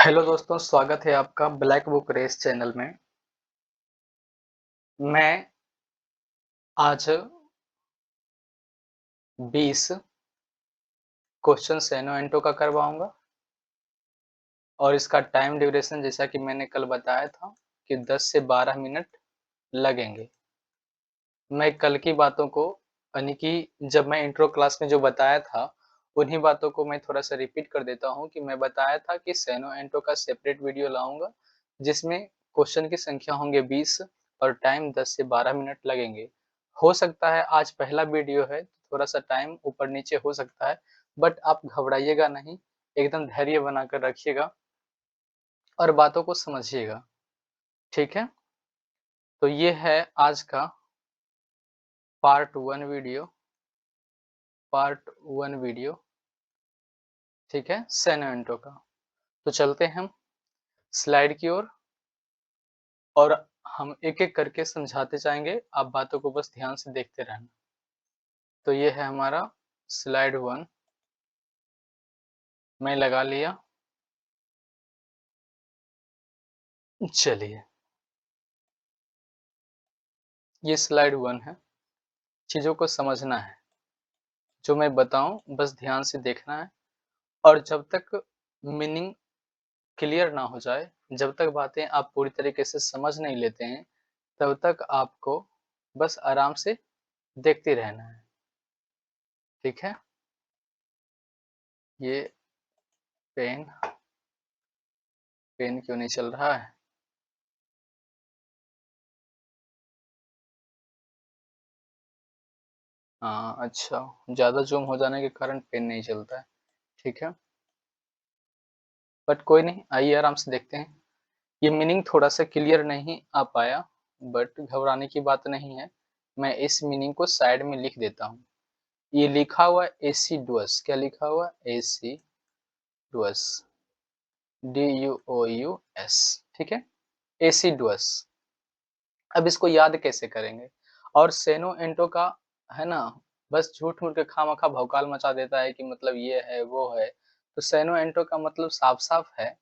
Hello दोस्तों, स्वागत है आपका ब्लैक बुक रेस चैनल में। मैं आज 20 क्वेश्चन सेनो एंटो का करवाऊँगा और इसका टाइम ड्यूरेशन जैसा कि मैंने कल बताया था कि 10 से 12 मिनट लगेंगे। मैं कल की बातों को यानी कि जब मैं इंट्रो क्लास में जो बताया था, उन्हीं बातों को मैं थोड़ा-सा रिपीट कर देता हूँ कि मैं बताया था कि सेनो एंटो का सेपरेट वीडियो लाऊँगा, जिसमें क्वेश्चन की संख्या होंगे 20 और टाइम 10 से 12 मिनट लगेंगे। हो सकता है आज पहला वीडियो है, थोड़ा-सा टाइम ऊपर-नीचे हो सकता है, बट आप घबराइएगा नहीं, एकदम धैर्य बनाकर रखिएगा और बातों को समझिएगा, ठीक है? तो ये है आज का पार्ट 1 वीडियो पार्ट 1 वीडियो, ठीक है? सेनो एंटो का। तो चलते हैं हम स्लाइड की ओर और हम एक-एक करके समझाते जाएँगे, आप बातों को बस ध्यान से देखते रहना। तो ये है हमारा स्लाइड 1 मैं लगा लिया। चलिए, ये स्लाइड 1 है, चीज़ों को समझना है। जो मैं बताऊँ बस ध्यान से देखना है और जब तक मीनिंग क्लियर ना हो जाए, जब तक बातें आप पूरी तरीके से समझ नहीं लेते हैं, तब तक आपको बस आराम से देखते रहना है, ठीक है? ये पेन पेन क्यों नहीं चल रहा है? हाँ, अच्छा, ज़्यादा ज़ूम हो जाने के कारण पेन नहीं चलता है, ठीक है? बट कोई नहीं, आइए आराम से देखते हैं। ये मीनिंग थोड़ा-सा क्लियर नहीं आ पाया, बट घबराने की बात नहीं है। मैं इस मीनिंग को साइड में लिख देता हूँ। ये लिखा हुआ है एसिडुअस, क्या लिखा हुआ है? एसिडुअस, DUOUS, ठीक है? एसिडुअस। अब इसको याद कैसे करेंगे? और सेनो एंटो का है ना, बस झूठ-मूठ के खामखा भौकाल मचा देता है कि मतलब ये है, वो है। तो सेनो एंटो का मतलब साफ-साफ है,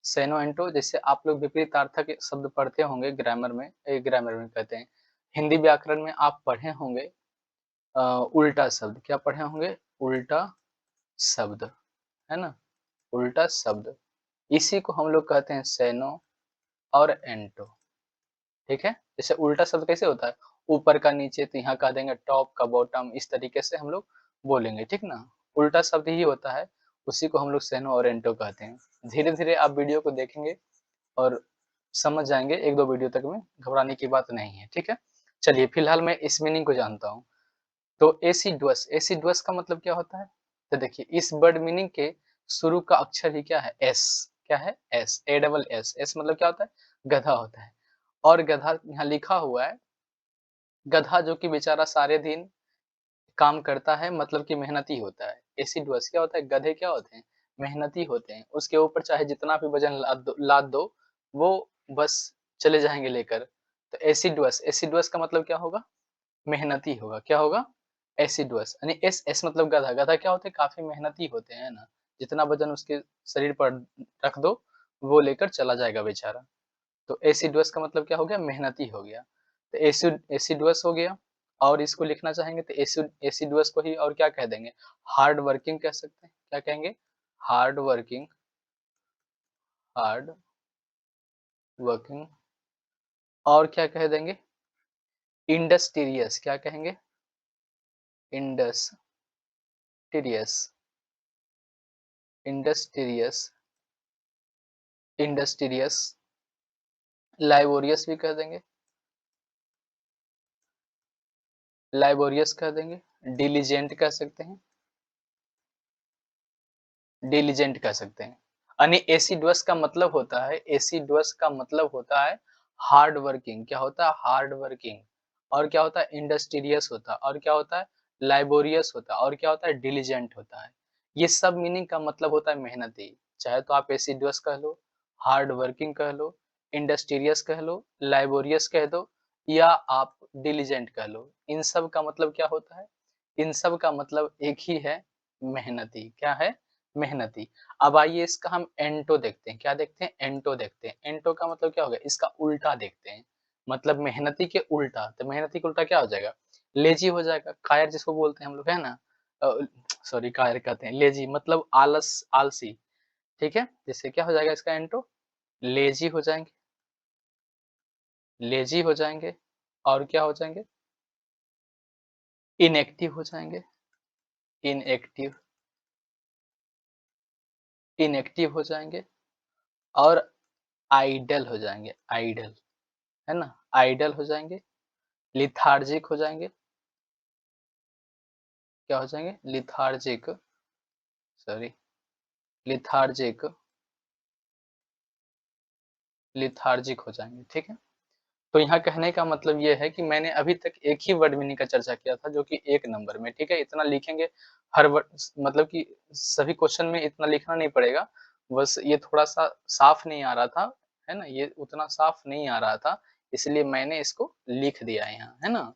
सेनो एंटो जैसे आप लोग विपरीतार्थक शब्द पढ़ते होंगे ग्रामर में कहते हैं, हिंदी व्याकरण में आप पढ़े होंगे अ, उल्टा शब्द, क्या पढ़े होंगे? उल्टा शब्द, है ना? उल्टा शब्द, इसी को हम लोग कहते हैं सेनो और एंटो। ठीक है? जैसे उल्टा शब्द कैसे होता है? ऊपर का नीचे तो यहाँ कह देंगे टॉप का बॉटम, इस तरीके से हम लोग बोलेंगे, ठीक ना? उल्टा शब्द ही होता है, उसी को हम लोग सेनो और एंटो कहते हैं। धीरे-धीरे आप वीडियो को देखेंगे और समझ जाएँगे 1-2 वीडियो तक में, घबराने की बात नहीं है, ठीक है? चलिए फिलहाल मैं इस मीनिंग को जानता हूँ। तो एसिडुअस, एसिडुअस का मतलब क्या होता है? तो देखिए इस वर्ड मीनिंग के शुरू का अक्षर ही क्या है? एस, क्या है? S, A double S, S मतलब क्या होता है? गधा होता है। और गधा यहाँ लिखा हुआ है, गधा जो कि बेचारा सारे दिन काम करता है मतलब कि मेहनती होता है। एसिडुअस क्या होता है? गधे क्या होते हैं? मेहनती होते हैं। उसके ऊपर चाहे जितना भी वज़न लाद दो, वो बस चले जाएँगे लेकर। तो एसिडुअस, एसिडुअस का मतलब क्या होगा? मेहनती होगा। क्या होगा? एसिडुअस यानी एस एस मतलब गधा। गधा क्या होते हैं? काफ़ी मेहनती होते हैं, है ना? जितना वज़न उसके शरीर पर रख दो, वो लेकर चला जाएगा बेचारा। तो एसिडुअस का मतलब क्या हो गया? मेहनती हो गया। तो एसिडुअस हो गया और इसको लिखना चाहेंगे तो एसिडुअस को ही और क्या कह देंगे? हार्ड वर्किंग कह सकते हैं। क्या कहेंगे? हार्ड वर्किंग, हार्ड वर्किंग और क्या कह देंगे? इंडस्ट्रियस, क्या कहेंगे? इंडस्ट्रियस, इंडस्ट्रियस, इंडस्ट्रियस, लैबोरियस भी कह देंगे, लैबोरियस कह देंगे, डिलिजेंट कह सकते हैं, डिलिजेंट कह सकते हैं। यानी एसिडुअस का मतलब होता है, एसिडुअस का मतलब होता है हार्ड वर्किंग। क्या होता है? Hard working. और क्या होता है? इंडस्ट्रियस होता है और क्या होता है? लैबोरियस होता है और क्या होता है? डिलिजेंट होता है। ये सब मीनिंग का मतलब होता है मेहनती। चाहे तो आप एसिडुअस कह लो, हार्ड वर्किंग कह लो, इंडस्ट्रियस कह लो, लैबोरियस कह दो या आप डिलिजेंट कह लो। इन सब का मतलब क्या होता है? इन सब का मतलब एक ही है, मेहनती। क्या है? मेहनती। अब आइए इसका हम एंटो देखते हैं, क्या देखते हैं? एंटो देखते हैं। एंटो का मतलब क्या हो गया? इसका उल्टा देखते हैं, मतलब मेहनती के उल्टा, तो मेहनती का उल्टा क्या हो जाएगा? लेज़ी हो जाएगा, कायर जिसको बोलते हैं हम लोग, है ना? अ, सॉरी कायर कहते हैं, लेज़ी मतलब आलस, आलसी, ठीक है? जिससे क्या हो जाएगा इसका एंटो? लेज़ी हो जाएँगे, लेज़ी हो जाएँगे और क्या हो जाएँगे? इनएक्टिव हो जाएँगे, इनएक्टिव, इनएक्टिव हो जाएँगे और आइडल हो जाएँगे, आइडल, है ना? आइडल हो जाएँगे, लेथार्जिक हो जाएँगे, क्या हो जाएँगे? लेथार्जिक, सॉरी, लेथार्जिक, लेथार्जिक हो जाएँगे, ठीक है? तो यहाँ कहने का मतलब ये है कि मैंने अभी तक एक ही वर्ड मीनिंग का चर्चा किया था जो कि 1 नंबर में, ठीक है? इतना लिखेंगे हर वर्ड मतलब कि सभी क्वेश्चन में इतना लिखना नहीं पड़ेगा, बस ये थोड़ा-सा साफ नहीं आ रहा था, है ना? ये उतना साफ नहीं आ रहा था, इसलिए मैंने इसको लिख दिया है यहाँ, है ना?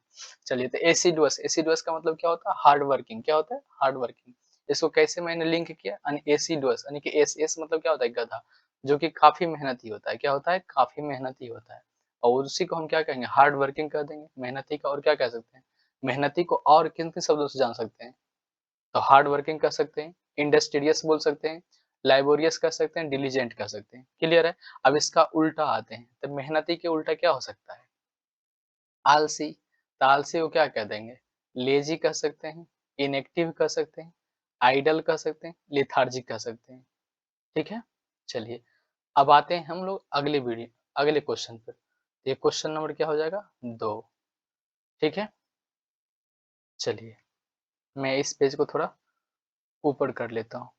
चलिए तो एसिडुअस, एसिडुअस का मतलब क्या होता है? हार्ड वर्किंग, क्या होता है? Hard working. इसको कैसे मैंने लिंक किया? यानी एसिडुअस यानी कि एस एस मतलब क्या होता है? गधा, जो कि काफ़ी मेहनती होता है, क्या होता है? काफ़ी मेहनती होता है। और उसी को हम क्या कहेंगे? हार्ड वर्किंग कह देंगे, मेहनती का और क्या कह सकते हैं? मेहनती को और किन-किन शब्दों से जान सकते हैं? तो हार्ड वर्किंग कह सकते हैं, इंडस्ट्रियस बोल सकते हैं, लैबोरियस कह सकते हैं, डिलिजेंट कह सकते हैं। क्लियर है? अब इसका उल्टा आते हैं, तो मेहनती के उल्टा क्या हो सकता है? आलसी, तो आलसी को क्या कह देंगे? लेज़ी कह सकते हैं, इनएक्टिव कह सकते हैं, आइडल कह सकते हैं, लेथार्जिक कह सकते हैं। ठीक है? चलिए, अब आते हैं हम लोग अगले क्वेश्चन पर। ये क्वेश्चन नंबर क्या हो जाएगा? 2, ठीक है? चलिए, मैं इस पेज को थोड़ा ऊपर कर लेता हूँ।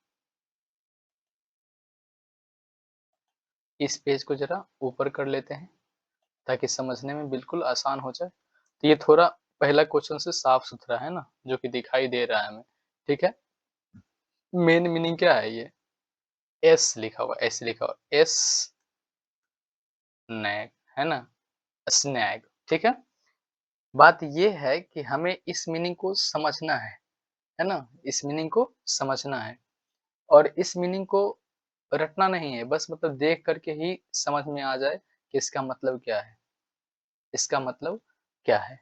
इस पेज को ज़रा ऊपर कर लेते हैं, ताकि समझने में बिल्कुल आसान हो जाए। तो ये थोड़ा पहला क्वेश्चन से साफ-सुथरा है ना, जो कि दिखाई दे रहा है हमें, ठीक है? मेन मीनिंग क्या है ये? एस लिखा हुआ है, एस लिखा हुआ है, एस नैग, है ना? स्नैग, ठीक है? बात ये है कि हमें इस मीनिंग को समझना है ना? इस मीनिंग को समझना है और इस मीनिंग को रटना नहीं है, बस मतलब देख कर के ही समझ में आ जाए कि इसका मतलब क्या है, इसका मतलब क्या है।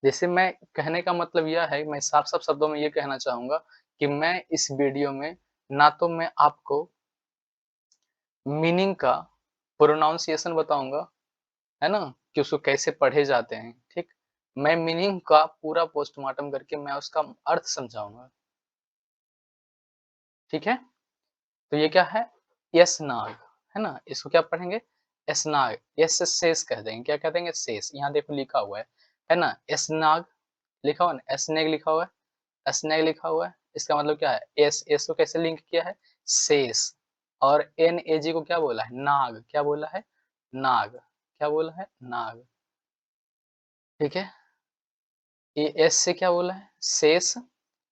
जैसे मैं कहने का मतलब यह है, मैं साफ-साफ शब्दों में ये कहना चाहूँगा कि मैं इस वीडियो में ना तो मैं आपको मीनिंग का प्रोनाउंसिएशन बताऊँगा, है ना? कि उसको कैसे पढ़े जाते हैं, ठीक? मैं मीनिंग का पूरा पोस्टमार्टम करके मैं उसका अर्थ समझाऊँगा, ठीक है? तो ये क्या है? यसनाग, है ना? इसको क्या पढ़ेंगे? यसनाग, यस से शेष कह देंगे, क्या कह देंगे? शेष। यहाँ देखो लिखा हुआ है ना? यसनाग लिखा हुआ है ना? एसनेग लिखा हुआ है, स्नेग लिखा हुआ है, इसका मतलब क्या है? एस, एस को कैसे लिंक किया है? शेष। और एन-ए-जी को क्या बोला है? नाग, क्या बोला है? नाग, क्या बोला है? नाग, ठीक है? ये एस से क्या बोला है? शेष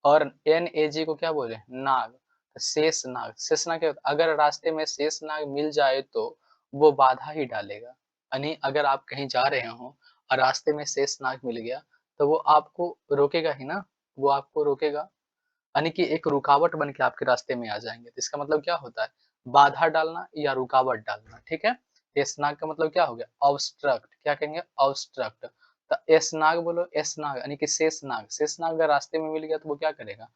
और एन-ए-जी को क्या बोले? नाग, तो शेष नाग, शेष नाग क्या होता है? अगर रास्ते में शेष नाग मिल जाए तो वो बाधा ही डालेगा। यानी अगर आप कहीं जा रहे हो और रास्ते में शेष नाग मिल गया, तो वो आपको रोकेगा ही ना, वो आपको रोकेगा। यानी कि एक रुकावट बन के आपके रास्ते में आ जाएँगे। तो इसका मतलब क्या होता है? बाधा डालना या रुकावट डालना, ठीक है? एसनाग का मतलब क्या हो गया? ऑब्स्ट्रक्ट, क्या कहेंगे? ऑब्स्ट्रक्ट। तो एसनाग बोलो, एसनाग यानी कि शेषनाग, शेषनाग अगर रास्ते में मिल गया तो वो क्या करेगा?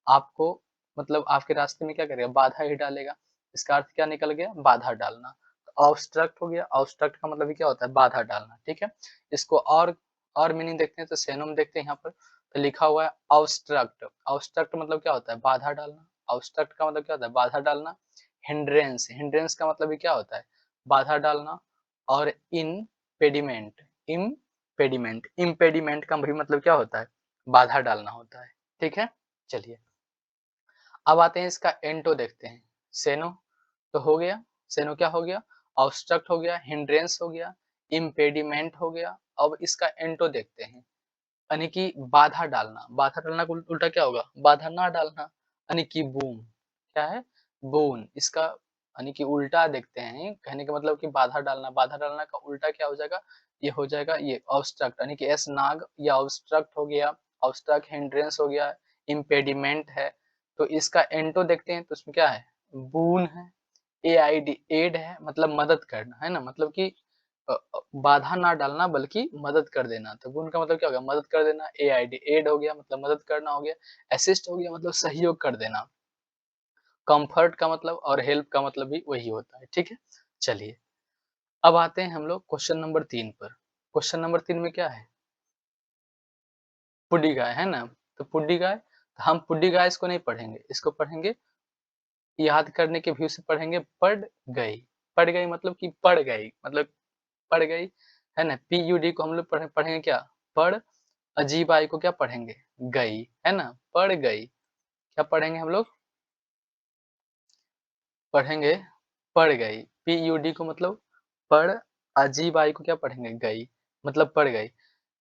आपको मतलब आपके रास्ते में क्या करेगा? बाधा ही डालेगा। इसका अर्थ क्या निकल गया? बाधा डालना। तो ऑब्स्ट्रक्ट हो गया, ऑब्स्ट्रक्ट का मतलब भी क्या होता है? बाधा डालना, ठीक है? इसको और मीनिंग देखते हैं तो सिनोनिम देखते हैं यहाँ पर। तो लिखा हुआ है ऑब्स्ट्रक्ट, ऑब्स्ट्रक्ट मतलब क्या होता है? बाधा डालना। ऑब्स्ट्रक्ट का मतलब क्या होता है? बाधा डालना। हिंड्रेंस, हिंड्रेंस का मतलब भी क्या होता है? बाधा डालना। और इम्पेडिमेंट, इम्पेडिमेंट, इम्पेडिमेंट का भी मतलब क्या होता है? बाधा डालना होता है, ठीक है? चलिए, अब आते हैं इसका एंटो देखते हैं। सेनो तो हो गया, सेनो क्या हो गया? ऑब्स्ट्रक्ट हो गया, हिंड्रेंस हो गया, इम्पेडिमेंट हो गया। अब इसका एंटो देखते हैं। यानी कि बाधा डालना का उल्टा क्या होगा? बाधा ना डालना, यानी कि बूम, क्या है? बोन, इसका यानी कि उल्टा देखते हैं, कहने का मतलब कि बाधा डालना का उल्टा क्या हो जाएगा? ये हो जाएगा ये ऑब्स्ट्रक्ट, यानी कि एस नाग या ऑब्स्ट्रक्ट हो गया, ऑब्स्ट्रक्ट हिंड्रेंस हो गया, इम्पेडिमेंट है, तो इसका एंटो देखते हैं तो उसमें क्या है, बून है, एआईडी एड है, मतलब मदद करना, है ना? मतलब कि बाधा ना डालना बल्कि मदद कर देना। तो बून का मतलब क्या हो गया, मदद कर देना, एआईडी एड हो गया मतलब मदद करना हो गया, असिस्ट हो गया मतलब सहयोग कर देना, कम्फर्ट का मतलब और हेल्प का मतलब भी वही होता है, ठीक है? चलिए, अब आते हैं हम लोग क्वेश्चन नंबर 3 पर। क्वेश्चन नंबर 3 में क्या है? पुड्डी गाय, है ना? तो पुड्डी गाय, तो हम पुड्डी गाय इसको नहीं पढ़ेंगे, इसको पढ़ेंगे याद करने के व्यू से पढ़ेंगे पड़ गई। पड़ गई मतलब कि पड़ गई, मतलब पड़ गई, है ना? पीयूडी को हम लोग पढ़ेंगे क्या? पड़, अजीब आई को क्या पढ़ेंगे? गई, है ना? पड़ गई। क्या पढ़ेंगे हम लोग? पढ़ेंगे पड़ गई। पीयूडी को मतलब पड़, अजीब आई को क्या पढ़ेंगे? गई, मतलब पड़ गई।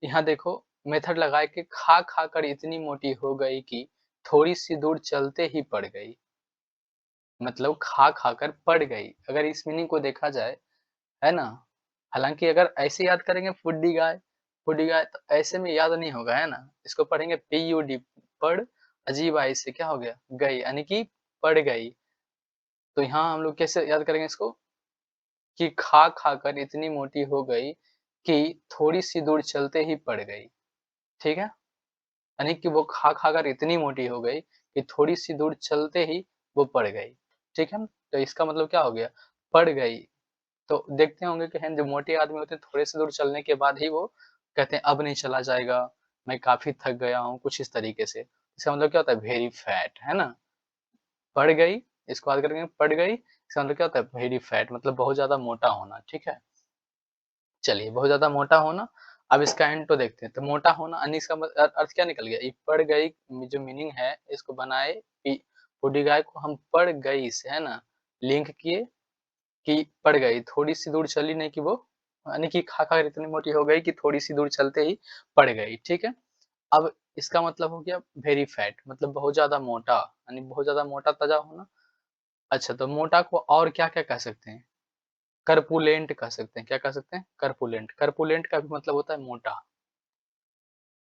यहाँ देखो मेथड लगा के खा खा कर इतनी मोटी हो गई कि थोड़ी सी दूर चलते ही पड़ गई, मतलब खा खा कर पड़ गई। अगर इस मीनिंग को देखा जाए, है ना? हालांकि अगर ऐसे याद करेंगे फुड्डी गाय तो ऐसे में याद नहीं होगा, है ना? इसको पढ़ेंगे पीयूडी, पड़, अजीब आई से क्या हो गया? गई, यानी कि पड़ गई। तो यहाँ हम लोग कैसे याद करेंगे इसको, कि खा खा कर इतनी मोटी हो गई कि थोड़ी सी दूर चलते ही पड़ गई, ठीक है? यानी कि वो खा खा कर इतनी मोटी हो गई कि थोड़ी सी दूर चलते ही वो पड़ गई, ठीक है? तो इसका मतलब क्या हो गया, पड़ गई। तो देखते होंगे कि हैं जो मोटे आदमी होते हैं थोड़े से दूर चलने के बाद ही वो कहते हैं अब नहीं चला जाएगा, मैं काफी थक गया हूँ, कुछ इस तरीके से। इसका मतलब क्या होता है, वेरी फैट, है ना? पड़ गई, इसको याद करेंगे पड़ गई, इसका मतलब क्या होता है, वेरी फैट, मतलब बहुत ज्यादा मोटा होना, ठीक है? चलिए, बहुत ज़्यादा मोटा होना। अब इसका एंटो देखते हैं, तो मोटा होना यानी इसका अर्थ क्या निकल गया? ये पड़ गई जो मीनिंग है इसको बनाए कि बूढ़ी गाय को हम पड़ गई से, है ना, लिंक किए कि पड़ गई, थोड़ी सी दूर चली नहीं कि वो, यानी कि खा खा कर इतनी मोटी हो गई कि थोड़ी सी दूर चलते ही पड़ गई, ठीक है? अब इसका मतलब हो गया वेरी फैट, मतलब बहुत ज्यादा मोटा, यानी बहुत ज्यादा मोटा ताजा होना। अच्छा, तो मोटा को और क्या क्या कह सकते हैं? करपुलेंट कह सकते हैं। क्या कह सकते हैं? करपुलेंट। करपुलेंट का भी मतलब होता है मोटा।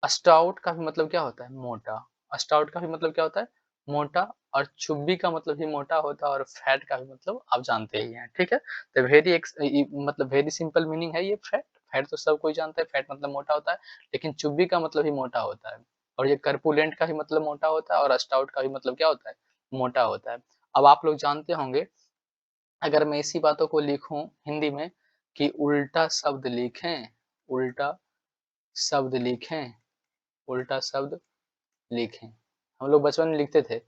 स्टाउट का भी मतलब क्या होता है? मोटा। स्टाउट का भी मतलब क्या होता है? मोटा। और चुब्बी का मतलब भी मोटा होता है, और फैट का भी मतलब आप जानते ही हैं, ठीक है? तो मतलब वेरी सिंपल मीनिंग है ये फैट। फैट तो सब कोई जानता है, फैट मतलब मोटा होता है, लेकिन चुब्बी का मतलब भी मोटा होता है। और ये करपुलेंट का भी मतलब मोटा होता है, और स्टाउट का भी मतलब क्या होता है? मोटा होता है। अब आप लोग जानते होंगे, अगर मैं इसी बातों को लिखूं हिंदी में कि उल्टा शब्द लिखें, उल्टा शब्द लिखें, उल्टा शब्द लिखें, हम लोग बचपन में लिखते थे।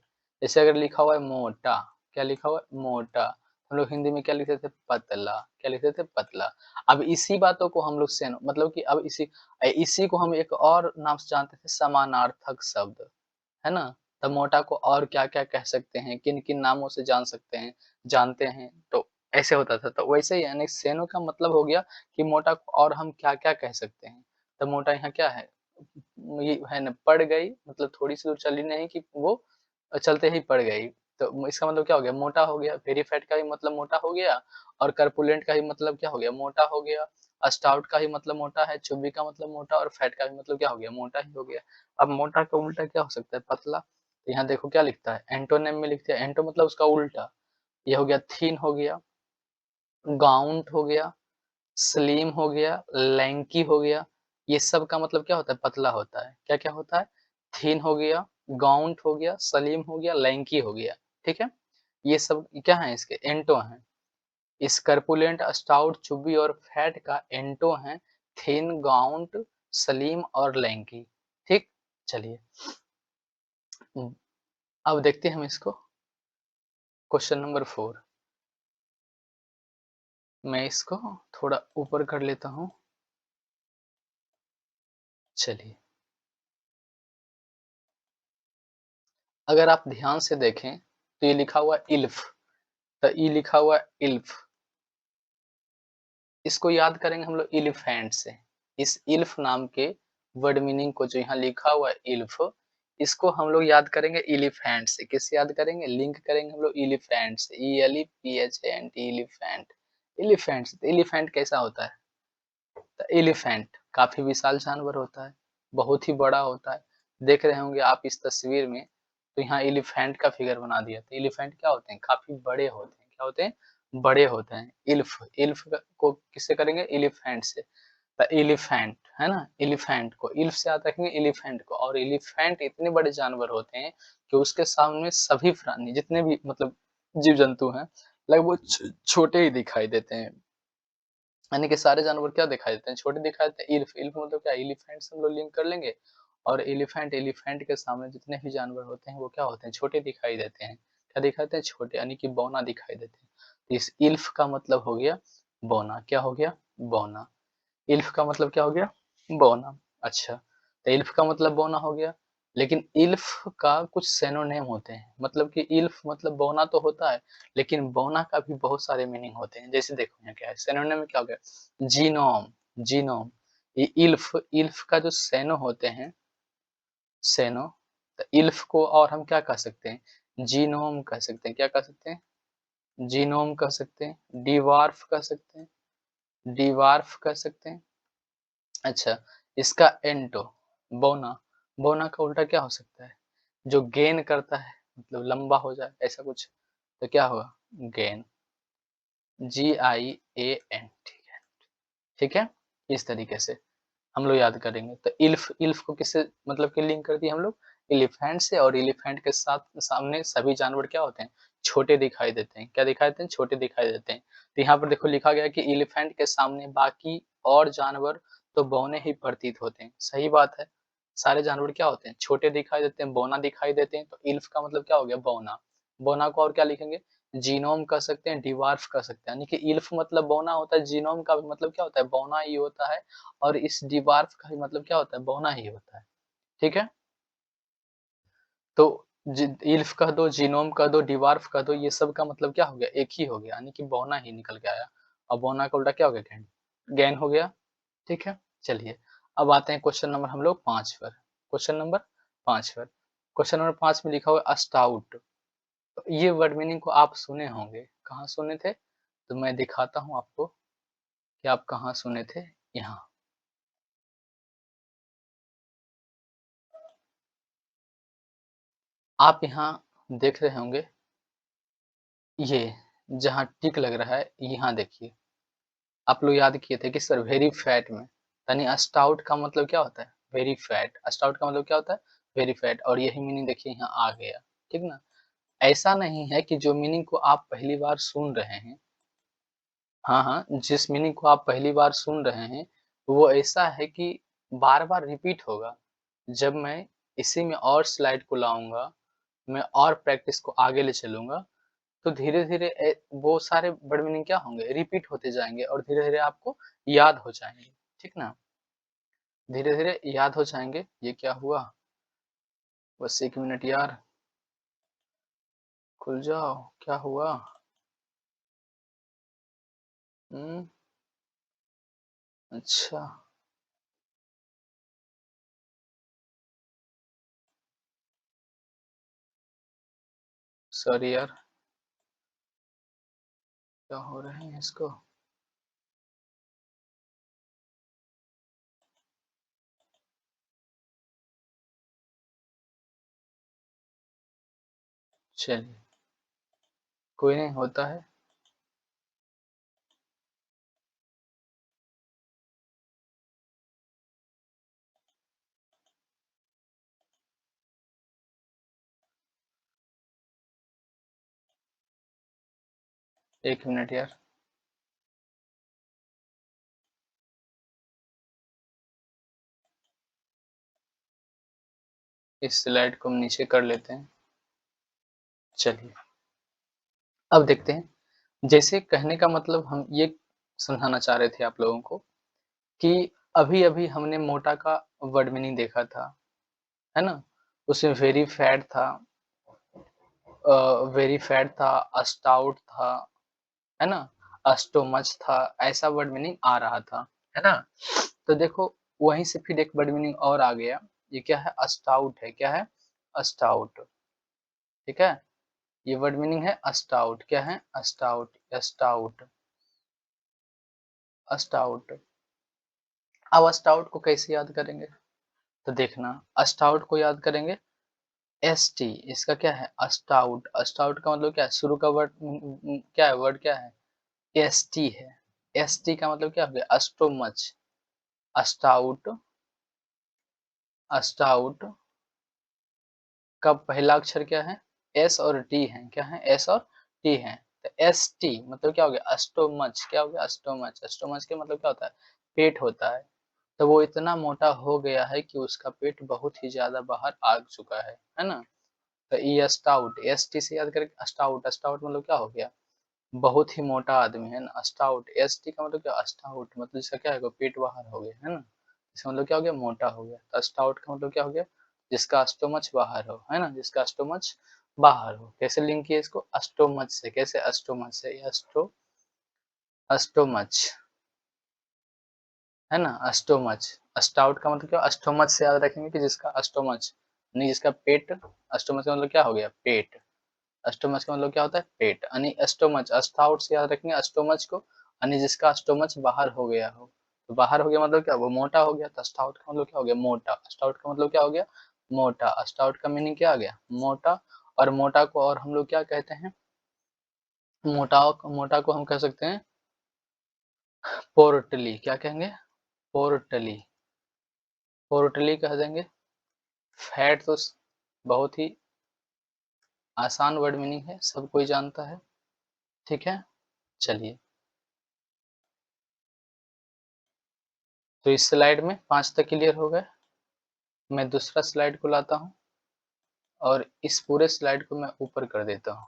जैसे अगर लिखा हुआ है मोटा, क्या लिखा हुआ है? मोटा। हम लोग हिंदी में क्या लिखते थे? पतला। क्या लिखते थे? पतला। अब इसी बातों को हम लोग से मतलब कि अब इसी को हम एक और नाम से जानते थे, समानार्थक शब्द, है ना? तो मोटा को और क्या-क्या कह सकते हैं, किन-किन नामों से जान सकते हैं, जानते हैं, तो ऐसे होता था। तो वैसे ही यानी सेनो का मतलब हो गया कि मोटा को और हम क्या-क्या कह सकते हैं। तो मोटा यहाँ क्या है? ये है ना, पड़ गई, मतलब थोड़ी सी दूर चली नहीं कि वो चलते ही पड़ गई। तो इसका मतलब क्या हो गया? मोटा हो गया। वेरी फैट का भी मतलब मोटा हो गया, और करपुलेंट का भी मतलब क्या हो गया? मोटा हो गया। स्टाउट का भी मतलब मोटा है, चुब्बी का मतलब मोटा, और फैट का भी मतलब क्या हो गया? मोटा ही हो गया। अब मोटा का उल्टा क्या हो सकता है? पतला। तो यहाँ देखो क्या लिखता है, एंटोनिम में लिखते हैं, एंटो मतलब उसका उल्टा। ये हो गया थीन हो गया, गाउंट हो गया, स्लिम हो गया, लैंकी हो गया। ये सब का मतलब क्या होता है? पतला होता है। क्या क्या होता है? थीन हो गया, गाउंट हो गया, स्लिम हो गया, लैंकी हो गया, ठीक है? ये सब क्या है? इसके एंटो हैं। इस कर्पुलेंट, स्टाउट, चुब्बी और फैट का एंटो हैं थिन, गाउंट, स्लिम और लैंकी, ठीक? चलिए, अब देखते हैं हम इसको, क्वेश्चन नंबर 4। मैं इसको थोड़ा ऊपर कर लेता हूँ। चलिए, अगर आप ध्यान से देखें तो ये लिखा हुआ है इल्फ, तो ये लिखा हुआ है इल्फ, इसको याद करेंगे हम लोग इलिफेंट से। इस इल्फ नाम के वर्ड मीनिंग को जो यहाँ लिखा हुआ है इल्फ, इसको हम लोग याद करेंगे इलिफेंट से। किससे याद करेंगे? लिंक करेंगे हम लोग इलिफेंट से, ELEPHANT, इलिफेंट। इलिफेंट से, तो इलिफेंट कैसा होता है? तो एलिफेंट काफी विशाल जानवर होता है, बहुत ही बड़ा होता है। देख रहे होंगे आप इस तस्वीर में, तो यहाँ एलिफेंट का फिगर बना दिया। तो एलिफेंट क्या होते हैं? काफ़ी बड़े होते हैं। क्या होते हैं? बड़े होते हैं। इल्फ इल्फ को किससे करेंगे? एलिफेंट से। द एलिफेंट है ना? एलिफेंट को इल्फ से याद रखेंगे एलिफेंट को। और एलिफेंट इतने बड़े जानवर होते हैं कि उसके सामने सभी प्राणी जितने भी मतलब जीव जंतु हैं लगभग वो छोटे ही दिखाई देते हैं। यानी कि सारे जानवर क्या दिखाई देते हैं? छोटे दिखाई देते हैं। इल्फ इल्फ मतलब क्या? एलिफेंट से हम लोग लिंक कर लेंगे और एलिफेंट एलिफेंट के सामने जितने भी जानवर होते हैं वो क्या होते हैं? छोटे दिखाई देते हैं। क्या दिखाई देते हैं? छोटे, यानी कि बौना दिखाई देते हैं। तो इस इल्फ का मतलब हो गया बौना। क्या हो गया? बौना। इल्फ का मतलब क्या हो गया? बौना। अच्छा, तो इल्फ का मतलब बौना हो गया। लेकिन इल्फ का कुछ सिनोनिम होते हैं। मतलब कि इल्फ मतलब बौना तो होता है, लेकिन बौना का भी बहुत सारे मीनिंग होते हैं। जैसे देखो यहाँ क्या है, सिनोनिम में क्या हो गया? जीनोम। जीनोम। ये इल्फ इल्फ का जो सेनो होते हैं, सेनो, तो इल्फ को और हम क्या कह सकते हैं? जीनोम कह सकते हैं। क्या कह सकते हैं? जीनोम कह सकते हैं। डिवार्फ कह सकते हैं। डिवार्फ कह सकते हैं। अच्छा, इसका एंटो, बोना, बोना का उल्टा क्या हो सकता है? जो गेन करता है, मतलब लंबा हो जाए ऐसा कुछ, तो क्या होगा? गेन। GIAN। ठीक है। ठीक है, इस तरीके से हम लोग याद करेंगे। तो इल्फ इल्फ को किससे मतलब कि लिंक कर दिया हम लोग? एलिफेंट से। और एलिफेंट के साथ सामने सभी जानवर क्या होते हैं? छोटे दिखाई देते हैं। क्या दिखाई देते हैं? छोटे दिखाई देते हैं। तो यहाँ पर देखो लिखा गया है कि एलिफेंट के सामने बाकी और जानवर तो बौने ही प्रतीत होते हैं। सही बात है। सारे जानवर क्या होते हैं? छोटे दिखाई देते हैं, बौना दिखाई देते हैं। तो इल्फ का मतलब क्या हो गया? बौना। बौना को और क्या लिखेंगे? जीनोम कह सकते हैं, डिवार्फ कह सकते हैं। यानी कि इल्फ मतलब बौना होता है, जीनोम का भी मतलब क्या होता है? बौना ही होता है। और इस डिवार्फ का भी मतलब क्या होता है? बौना ही होता है। ठीक है? तो इल्फ कह दो, जीनोम कह दो, डिवार्फ कह दो, ये सब का मतलब क्या हो गया? एक ही हो गया, यानी कि बौना ही निकल के आया। और बौना का उल्टा क्या हो गया? गैन। गैन हो गया। ठीक है, चलिए अब आते हैं क्वेश्चन नंबर हम लोग 5 पर। क्वेश्चन नंबर 5 पर। क्वेश्चन नंबर 5 में लिखा हुआ है स्टाउट। तो ये वर्ड मीनिंग को आप सुने होंगे। कहाँ सुने थे? तो मैं दिखाता हूँ आपको कि आप कहाँ सुने थे। यहाँ आप यहाँ देख रहे होंगे, ये जहाँ टिक लग रहा है यहाँ देखिए। आप लोग याद किए थे कि सर वेरी फैट में, यानी स्टाउट का मतलब क्या होता है? Very fat. स्टाउट का मतलब क्या होता है? Very fat. और यही मीनिंग देखिए यहाँ आ गया। ठीक ना? ऐसा नहीं है कि जो मीनिंग को आप पहली बार सुन रहे हैं, हाँ हाँ, जिस मीनिंग को आप पहली बार सुन रहे हैं वो ऐसा है कि बार बार रिपीट होगा। जब मैं इसी में और स्लाइड को लाऊंगा, मैं और प्रैक्टिस को आगे ले चलूंगा, तो धीरे-धीरे वो सारे वर्ड मीनिंग क्या होंगे? रिपीट होते जाएँगे और धीरे-धीरे आपको याद हो जाएँगे, ठीक ना? धीरे-धीरे याद हो जाएँगे। ये क्या हुआ? बस 1 मिनट यार, खुल जाओ, क्या हुआ? हुँ, अच्छा, सॉरी यार, क्या हो रहे हैं इसको? चलिए, कोई नहीं, होता है। 1 मिनट यार, इस स्लाइड को हम नीचे कर लेते हैं। चलिए, अब देखते हैं। जैसे कहने का मतलब हम ये समझाना चाह रहे थे आप लोगों को कि अभी-अभी हमने मोटा का वर्ड मीनिंग देखा था, है ना? उसमें वेरी फैट था, वेरी फैट था, स्टाउट था, है ना? स्टोमच था, ऐसा वर्ड मीनिंग आ रहा था, है ना? तो देखो वहीं से फिर एक वर्ड मीनिंग और आ गया। ये क्या है? स्टाउट है। क्या है? स्टाउट। ठीक है? ये वर्ड मीनिंग है स्टाउट। क्या है? Stout, stout, stout. अब स्टाउट को कैसे याद करेंगे? तो देखना, स्टाउट को याद करेंगे एस टी इसका क्या है? अस्टाउट। अस्टाउट का मतलब क्या है? शुरू का वर्ड क्या है? वर्ड क्या है? एस टी है। एस टी का मतलब क्या हो गया? अस्टोमच। अस्टाउट। अस्टाउट का पहला अक्षर क्या है? एस और टी है। क्या है? एस और टी है। तो एस टी मतलब क्या हो गया? अस्टोमच। क्या हो गया? अस्टोमच। अस्टोमच के मतलब क्या होता है? पेट होता है। तो वो इतना मोटा हो गया है कि उसका पेट बहुत ही ज्यादा बाहर आ चुका है ना? तो ई स्टाउट, एस टी से याद करके स्टाउट। स्टाउट मतलब क्या हो गया? बहुत ही मोटा आदमी है ना, स्टाउट। एस टी का मतलब क्या? स्टाउट मतलब इसका क्या है? पेट बाहर हो गया है ना, इसका मतलब क्या हो गया? मोटा हो गया। तो स्टाउट का मतलब क्या हो गया? जिसका स्टोमच बाहर हो, है ना, जिसका स्टोमच बाहर हो। कैसे लिंक किया इसको? स्टोमच से। कैसे? स्टोमच से। स्टोमच है ना, स्टोमच। स्टाउट का मतलब क्या? स्टोमच से याद रखेंगे कि जिसका स्टोमच नहीं, जिसका पेट। स्टोमच का मतलब क्या हो गया? पेट। स्टोमच का मतलब क्या होता है? पेट। यानी स्टोमच, स्टाउट से याद रखेंगे स्टोमच को, यानी जिसका स्टोमच बाहर हो गया हो। तो बाहर हो गया मतलब क्या? वो मोटा हो गया। तो स्टाउट का मतलब क्या हो गया? मोटा। स्टाउट का मतलब क्या हो गया? मोटा। स्टाउट का मीनिंग क्या आ गया? मोटा। और मोटा को और हम लोग क्या कहते हैं? मोटा। मोटा को हम कह सकते हैं पोर्टली। क्या कहेंगे? पोर्टली। पोर्टली कह देंगे। फैट तो बहुत ही आसान वर्ड मीनिंग है, सब कोई जानता है। ठीक है, चलिए। तो इस स्लाइड में 5 तक क्लियर हो गए। मैं दूसरा स्लाइड को लाता हूँ और इस पूरे स्लाइड को मैं ऊपर कर देता हूँ।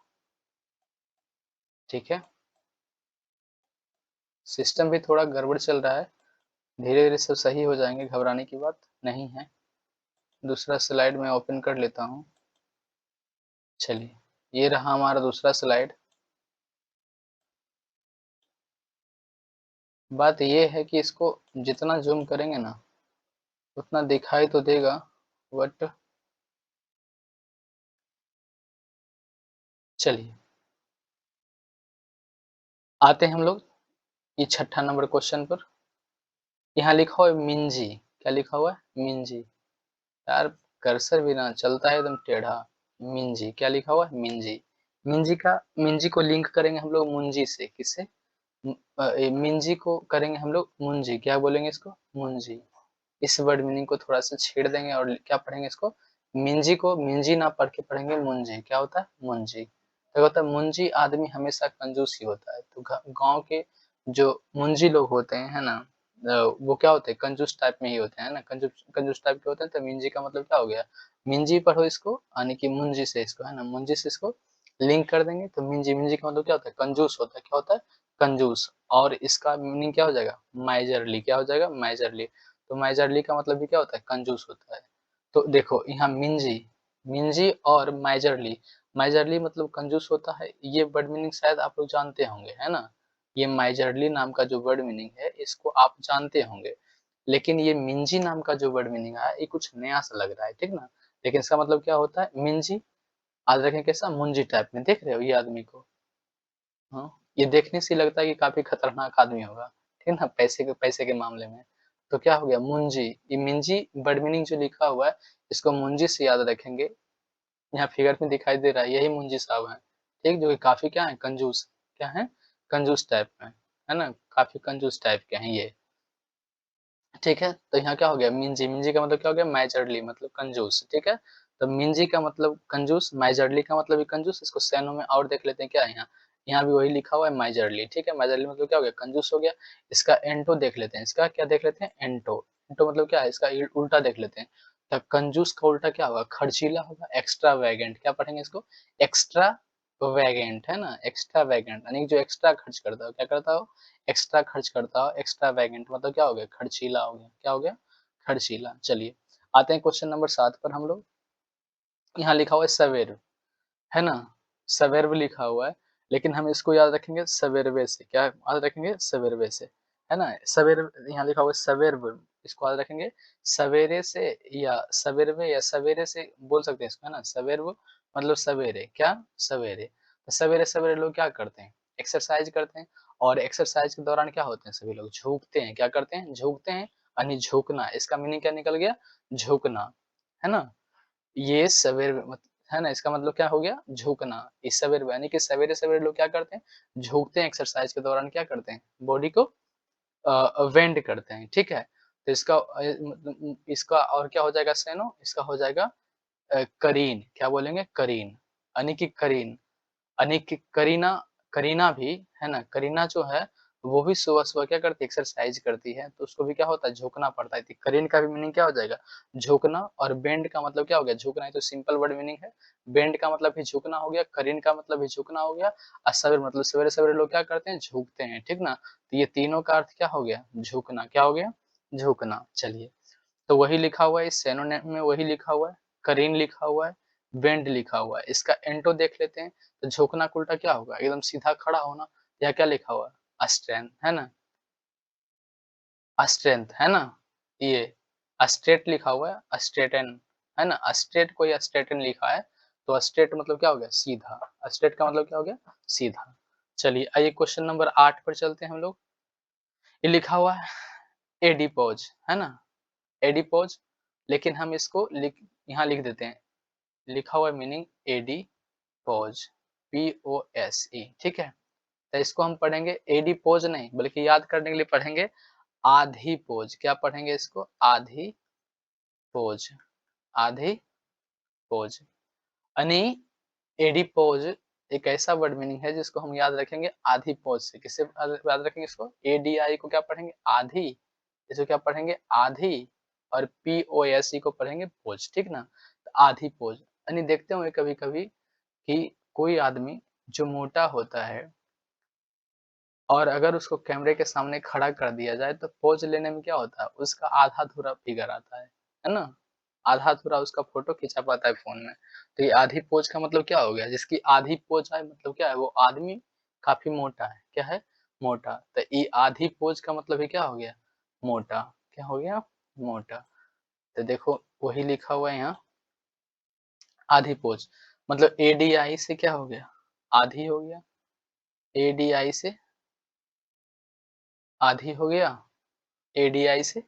ठीक है, सिस्टम भी थोड़ा गड़बड़ चल रहा है, धीरे धीरे सब सही हो जाएंगे, घबराने की बात नहीं है। दूसरा स्लाइड मैं ओपन कर लेता हूँ। चलिए, ये रहा हमारा दूसरा स्लाइड। बात ये है कि इसको जितना जूम करेंगे ना उतना दिखाई तो देगा, बट चलिए आते हैं हम लोग ये छठा नंबर क्वेश्चन पर। यहाँ लिखा हुआ है मिंजी। क्या लिखा हुआ है? मिंजी। यार कर्सर भी ना चलता है एकदम टेढ़ा। मिंजी। क्या लिखा हुआ है? मिंजी। मिंजी को लिंक करेंगे हम लोग मुंजी से। किससे? मिंजी को करेंगे हम लोग मुंजी। क्या बोलेंगे इसको? मुंजी। इस वर्ड मीनिंग को थोड़ा सा छेड़ देंगे और क्या पढ़ेंगे इसको? मिंजी को मिंजी ना पढ़ के पढ़ेंगे मुंजी। क्या होता है? मुंजी। तो होता है मुंजी आदमी हमेशा कंजूस ही होता है। तो गांव के जो मुंजी लोग होते हैं, है ना, वो क्या होते हैं? कंजूस टाइप में ही होते हैं ना, कंजूस कंजूस टाइप के होते हैं। तो मिंजी का मतलब क्या हो गया? मिंजी पढ़ो इसको, यानी कि मुंजी से इसको, है ना, मुंजी से इसको लिंक कर देंगे तो मिंजी। मिंजी का मतलब क्या होता है? कंजूस होता है। क्या होता है? कंजूस। और इसका मीनिंग क्या हो जाएगा? माइजरली। क्या हो जाएगा? माइजरली। तो माइजरली का मतलब भी क्या होता है? कंजूस होता है। तो देखो यहाँ मिंजी, मिंजी और माइजरली। माइजरली मतलब कंजूस होता है, ये वर्ड मीनिंग शायद आप लोग जानते होंगे, है ना। ये माइजरली नाम का जो वर्ड मीनिंग है इसको आप जानते होंगे। लेकिन ये मिंजी नाम का जो वर्ड मीनिंग है ये कुछ नया सा लग रहा है, ठीक ना। लेकिन इसका मतलब क्या होता है? मिंजी। आज देखें कैसा मुंजी टाइप में देख रहे हो ये आदमी को। हाँ, ये देखने से लगता है कि काफी खतरनाक आदमी होगा, ठीक ना, पैसे के मामले में। तो क्या हो गया? मुंजी। ये मिंजी वर्ड मीनिंग जो लिखा हुआ है इसको मुंजी से याद रखेंगे। यहाँ फिगर में दिखाई दे रहा है, यही मुंजी साहब है, ठीक, जो कि काफी क्या है? कंजूस। क्या है? कंजूस टाइप में, है ना, काफी कंजूस टाइप के हैं ये। ठीक है, तो यहाँ क्या हो गया? मिंजी। मिंजी का मतलब क्या हो गया? मैजरली मतलब कंजूस। ठीक है, तो मिंजी का मतलब कंजूस, मैजरली का मतलब भी कंजूस। इसको सैनो में और देख लेते हैं क्या है यहाँ। यहाँ भी वही लिखा हुआ है माइजरली। ठीक है, माइजरली मतलब क्या हो गया? कंजूस हो गया। इसका एंटो देख लेते हैं, इसका क्या देख लेते हैं? एंटो। एंटो मतलब क्या है? इसका उल्टा देख लेते हैं। तो कंजूस का उल्टा क्या होगा? खर्चीला होगा, एक्स्ट्रा वैगेंट। क्या पढ़ेंगे इसको? एक्स्ट्रा वैगेंट, है ना, एक्स्ट्रा वैगेंट यानी जो एक्स्ट्रा खर्च करता हो। क्या करता हो? एक्स्ट्रा खर्च करता हो। एक्स्ट्रा वैगेंट मतलब क्या हो गया? खर्चीला हो गया। क्या हो गया? खर्चीला। चलिए आते हैं क्वेश्चन नंबर 7 पर हम लोग। यहाँ लिखा हुआ है सवेर, है ना, सवेर्व लिखा हुआ है, लेकिन हम इसको याद रखेंगे सवेरवे से। क्या याद रखेंगे? सवेरवे से, है ना। सवेर, यहाँ लिखा हुआ है सवेर्व, इसको याद रखेंगे सवेरे से या सवेरवे या सवेरे से बोल सकते हैं इसको, है ना। सवेर्व मतलब सवेरे। क्या? सवेरे। तो सवेरे सवेरे लोग क्या करते हैं? एक्सरसाइज करते हैं। और एक्सरसाइज के दौरान क्या होते हैं? सभी लोग झुकते हैं। क्या करते हैं? झुकते हैं, यानी झुकना। इसका मीनिंग क्या निकल गया? झुकना, है ना। ये सवेर मत है ना? इसका मतलब क्या हो गया? झुकना। इस सवेर यानी कि सवेरे-सवेरे लोग क्या करते हैं? झुकते हैं एक्सरसाइज़ के दौरान क्या करते हैं? बॉडी को बेंड करते हैं, ठीक है? तो इसका मतलब इसका और क्या हो जाएगा सेनो? इसका हो जाएगा करीन। क्या बोलेंगे? करीन, यानी कि करीन। यानी कि करीना करीना भी, है ना? करीना जो है, वो भी सुबह-सुबह क्या करती है? एक्सरसाइज़ करती है, तो उसको भी क्या होता है? झुकना पड़ता है। तो करीन का भी मीनिंग क्या हो जाएगा? झुकना और बेंड का मतलब क्या हो गया? झुकना, ये तो सिंपल वर्ड मीनिंग है। बेंड का मतलब भी झुकना हो गया, करीन का मतलब भी झुकना हो गया और सवेर मतलब सवेरे-सवेरे लोग क्या करते हैं? झुकते हैं, ठीक ना? तो ये तीनों का अर्थ क्या हो गया? झुकना। क्या हो गया? झुकना। चलिए, तो वही लिखा हुआ है, इस सिनोनिम में वही लिखा हुआ है, करीन लिखा हुआ है, बेंड लिखा हुआ है। इसका एंटो देख लेते हैं, तो झुकना का उल्टा क्या होगा? एकदम सीधा खड़ा होना। या क्या लिखा हुआ है? स्ट्रेंथ, है ना? स्ट्रेंथ, है ना? ये स्ट्रेट लिखा हुआ है, स्ट्रेटन, है ना? स्ट्रेट को या स्ट्रेटन लिखा है, तो स्ट्रेट मतलब क्या हो गया? सीधा। स्ट्रेट का मतलब क्या हो गया? सीधा। चलिए, आइए क्वेश्चन नंबर 8 पर चलते हैं हम लोग। ये लिखा हुआ है एडिपोज, है ना? एडिपोज, लेकिन हम इसको यहाँ लिख देते हैं। लिखा हुआ है मीनिंग एडी पॉज, POSE, ठीक है? तो इसको हम पढ़ेंगे एडी पोज नहीं, बल्कि याद करने के लिए पढ़ेंगे आधी पोज। क्या पढ़ेंगे इसको? आधी पोज, आधी पोज। यानी एडी पोज एक ऐसा वर्ड मीनिंग है जिसको हम याद रखेंगे आधी पोज से। किससे याद रखेंगे इसको? ADI को क्या पढ़ेंगे? आधी। इसको क्या पढ़ेंगे? आधी। और POSE को पढ़ेंगे पोज, ठीक ना? तो आधी पोज, यानी देखते होंगे कभी-कभी कि कोई आदमी जो मोटा होता है और अगर उसको कैमरे के सामने खड़ा कर दिया जाए तो पोज़ लेने में क्या होता है? उसका आधा-अधूरा फिगर आता है ना? आधा-अधूरा उसका फ़ोटो खींचा पाता है फ़ोन में। तो ये आधी पोज़ का मतलब क्या हो गया? जिसकी आधी पोज़ है मतलब क्या है? वो आदमी काफ़ी मोटा है। क्या है? मोटा। तो ये आधी पोज़ का मतलब ये क्या हो गया? मोटा। क्या हो गया? मोटा। तो देखो वही लिखा हुआ है यहाँ आधी पोज़, मतलब ADI से क्या हो गया? आधी हो गया। ADI से आधी हो गया, एडीआई से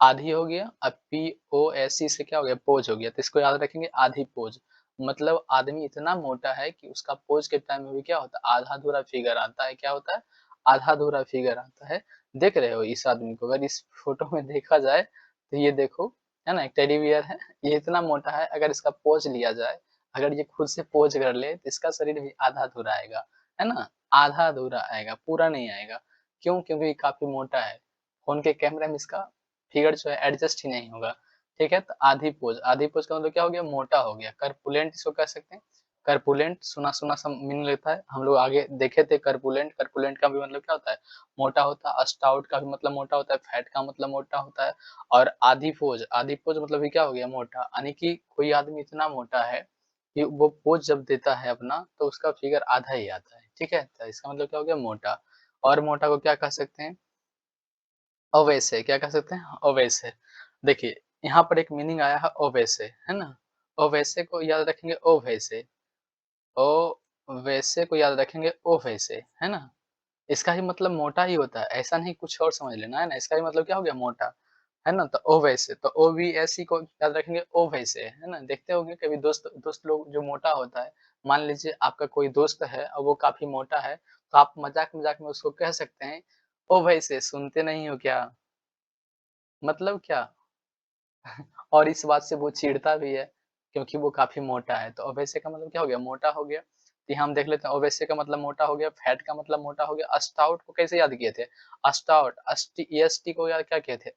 आधी हो गया, अब पीओएसई से क्या हो गया? पोज हो गया। तो इसको याद रखेंगे आधी पोज, मतलब आदमी इतना मोटा है कि उसका पोज के टाइम में भी क्या होता है? आधा अधूरा फिगर आता है। क्या होता है? आधा अधूरा फिगर आता है। देख रहे हो इस आदमी को? अगर इस फोटो में देखा जाए तो ये देखो, है ना? एक टेडी बियर है, ये इतना मोटा है, अगर इसका पोज लिया जाए, अगर ये खुद से पोज कर ले तो इसका शरीर भी आधा अधूरा आएगा, है ना? आधा अधूरा आएगा, पूरा नहीं आएगा। क्यों? क्योंकि ये काफी मोटा है। फ़ोन के कैमरे में इसका फिगर जो है एडजस्ट ही नहीं होगा, ठीक है? तो आधी पोज़ का मतलब क्या हो गया? मोटा हो गया। करपुलेंट इसको कह सकते हैं। करपुलेंट सुना-सुना सा मीनिंग लेता है। हम लोग आगे देखे थे करपुलेंट, करपुलेंट का भी मतलब क्या होता है? मोटा होता है। स्टाउट का भी मतलब मोटा होता है, फैट का मतलब मोटा होता है और आधी पोज़ मतलब ये क्या हो गया? मोटा। यानी कि कोई आदमी इतना मोटा है कि वो पोज़ जब देता है अपना तो उसका फिगर आधा ही आता है, ठीक है? तो इसका मतलब क्या हो गया? मोटा। और मोटा को क्या कह सकते हैं? ओवैसे, क्या कह सकते हैं? ओवैसे। देखिए, यहाँ पर एक मीनिंग आया है ओवैसे, है ना? ओवैसे को याद रखेंगे ओवैसे, ओवैसे को याद रखेंगे ओवैसे, है ना? इसका ही मतलब मोटा ही होता है, ऐसा नहीं कुछ और समझ लेना, है ना? इसका ही मतलब क्या हो गया? मोटा, है ना? तो ओवैसे, तो OVSE को याद रखेंगे ओवैसे, है ना? देखते होंगे कभी दोस्त दोस्त लोग जो मोटा होता है, मान लीजिए आपका कोई दोस्त है और वो काफ़ी मोटा है, तो आप मज़ाक-मज़ाक में उसको कह सकते हैं, "ओ वैसे सुनते नहीं हो क्या?" मतलब क्या? और इस बात से वो चिढ़ता भी है, क्योंकि वो काफ़ी मोटा है। तो ओबेसे का मतलब क्या हो गया? मोटा हो गया। तो यहाँ हम देख लेते हैं ओबेसे का मतलब मोटा हो गया, फैट का मतलब मोटा हो गया। स्टाउट को कैसे याद किए थे? स्टाउट EST को याद क्या किए थे?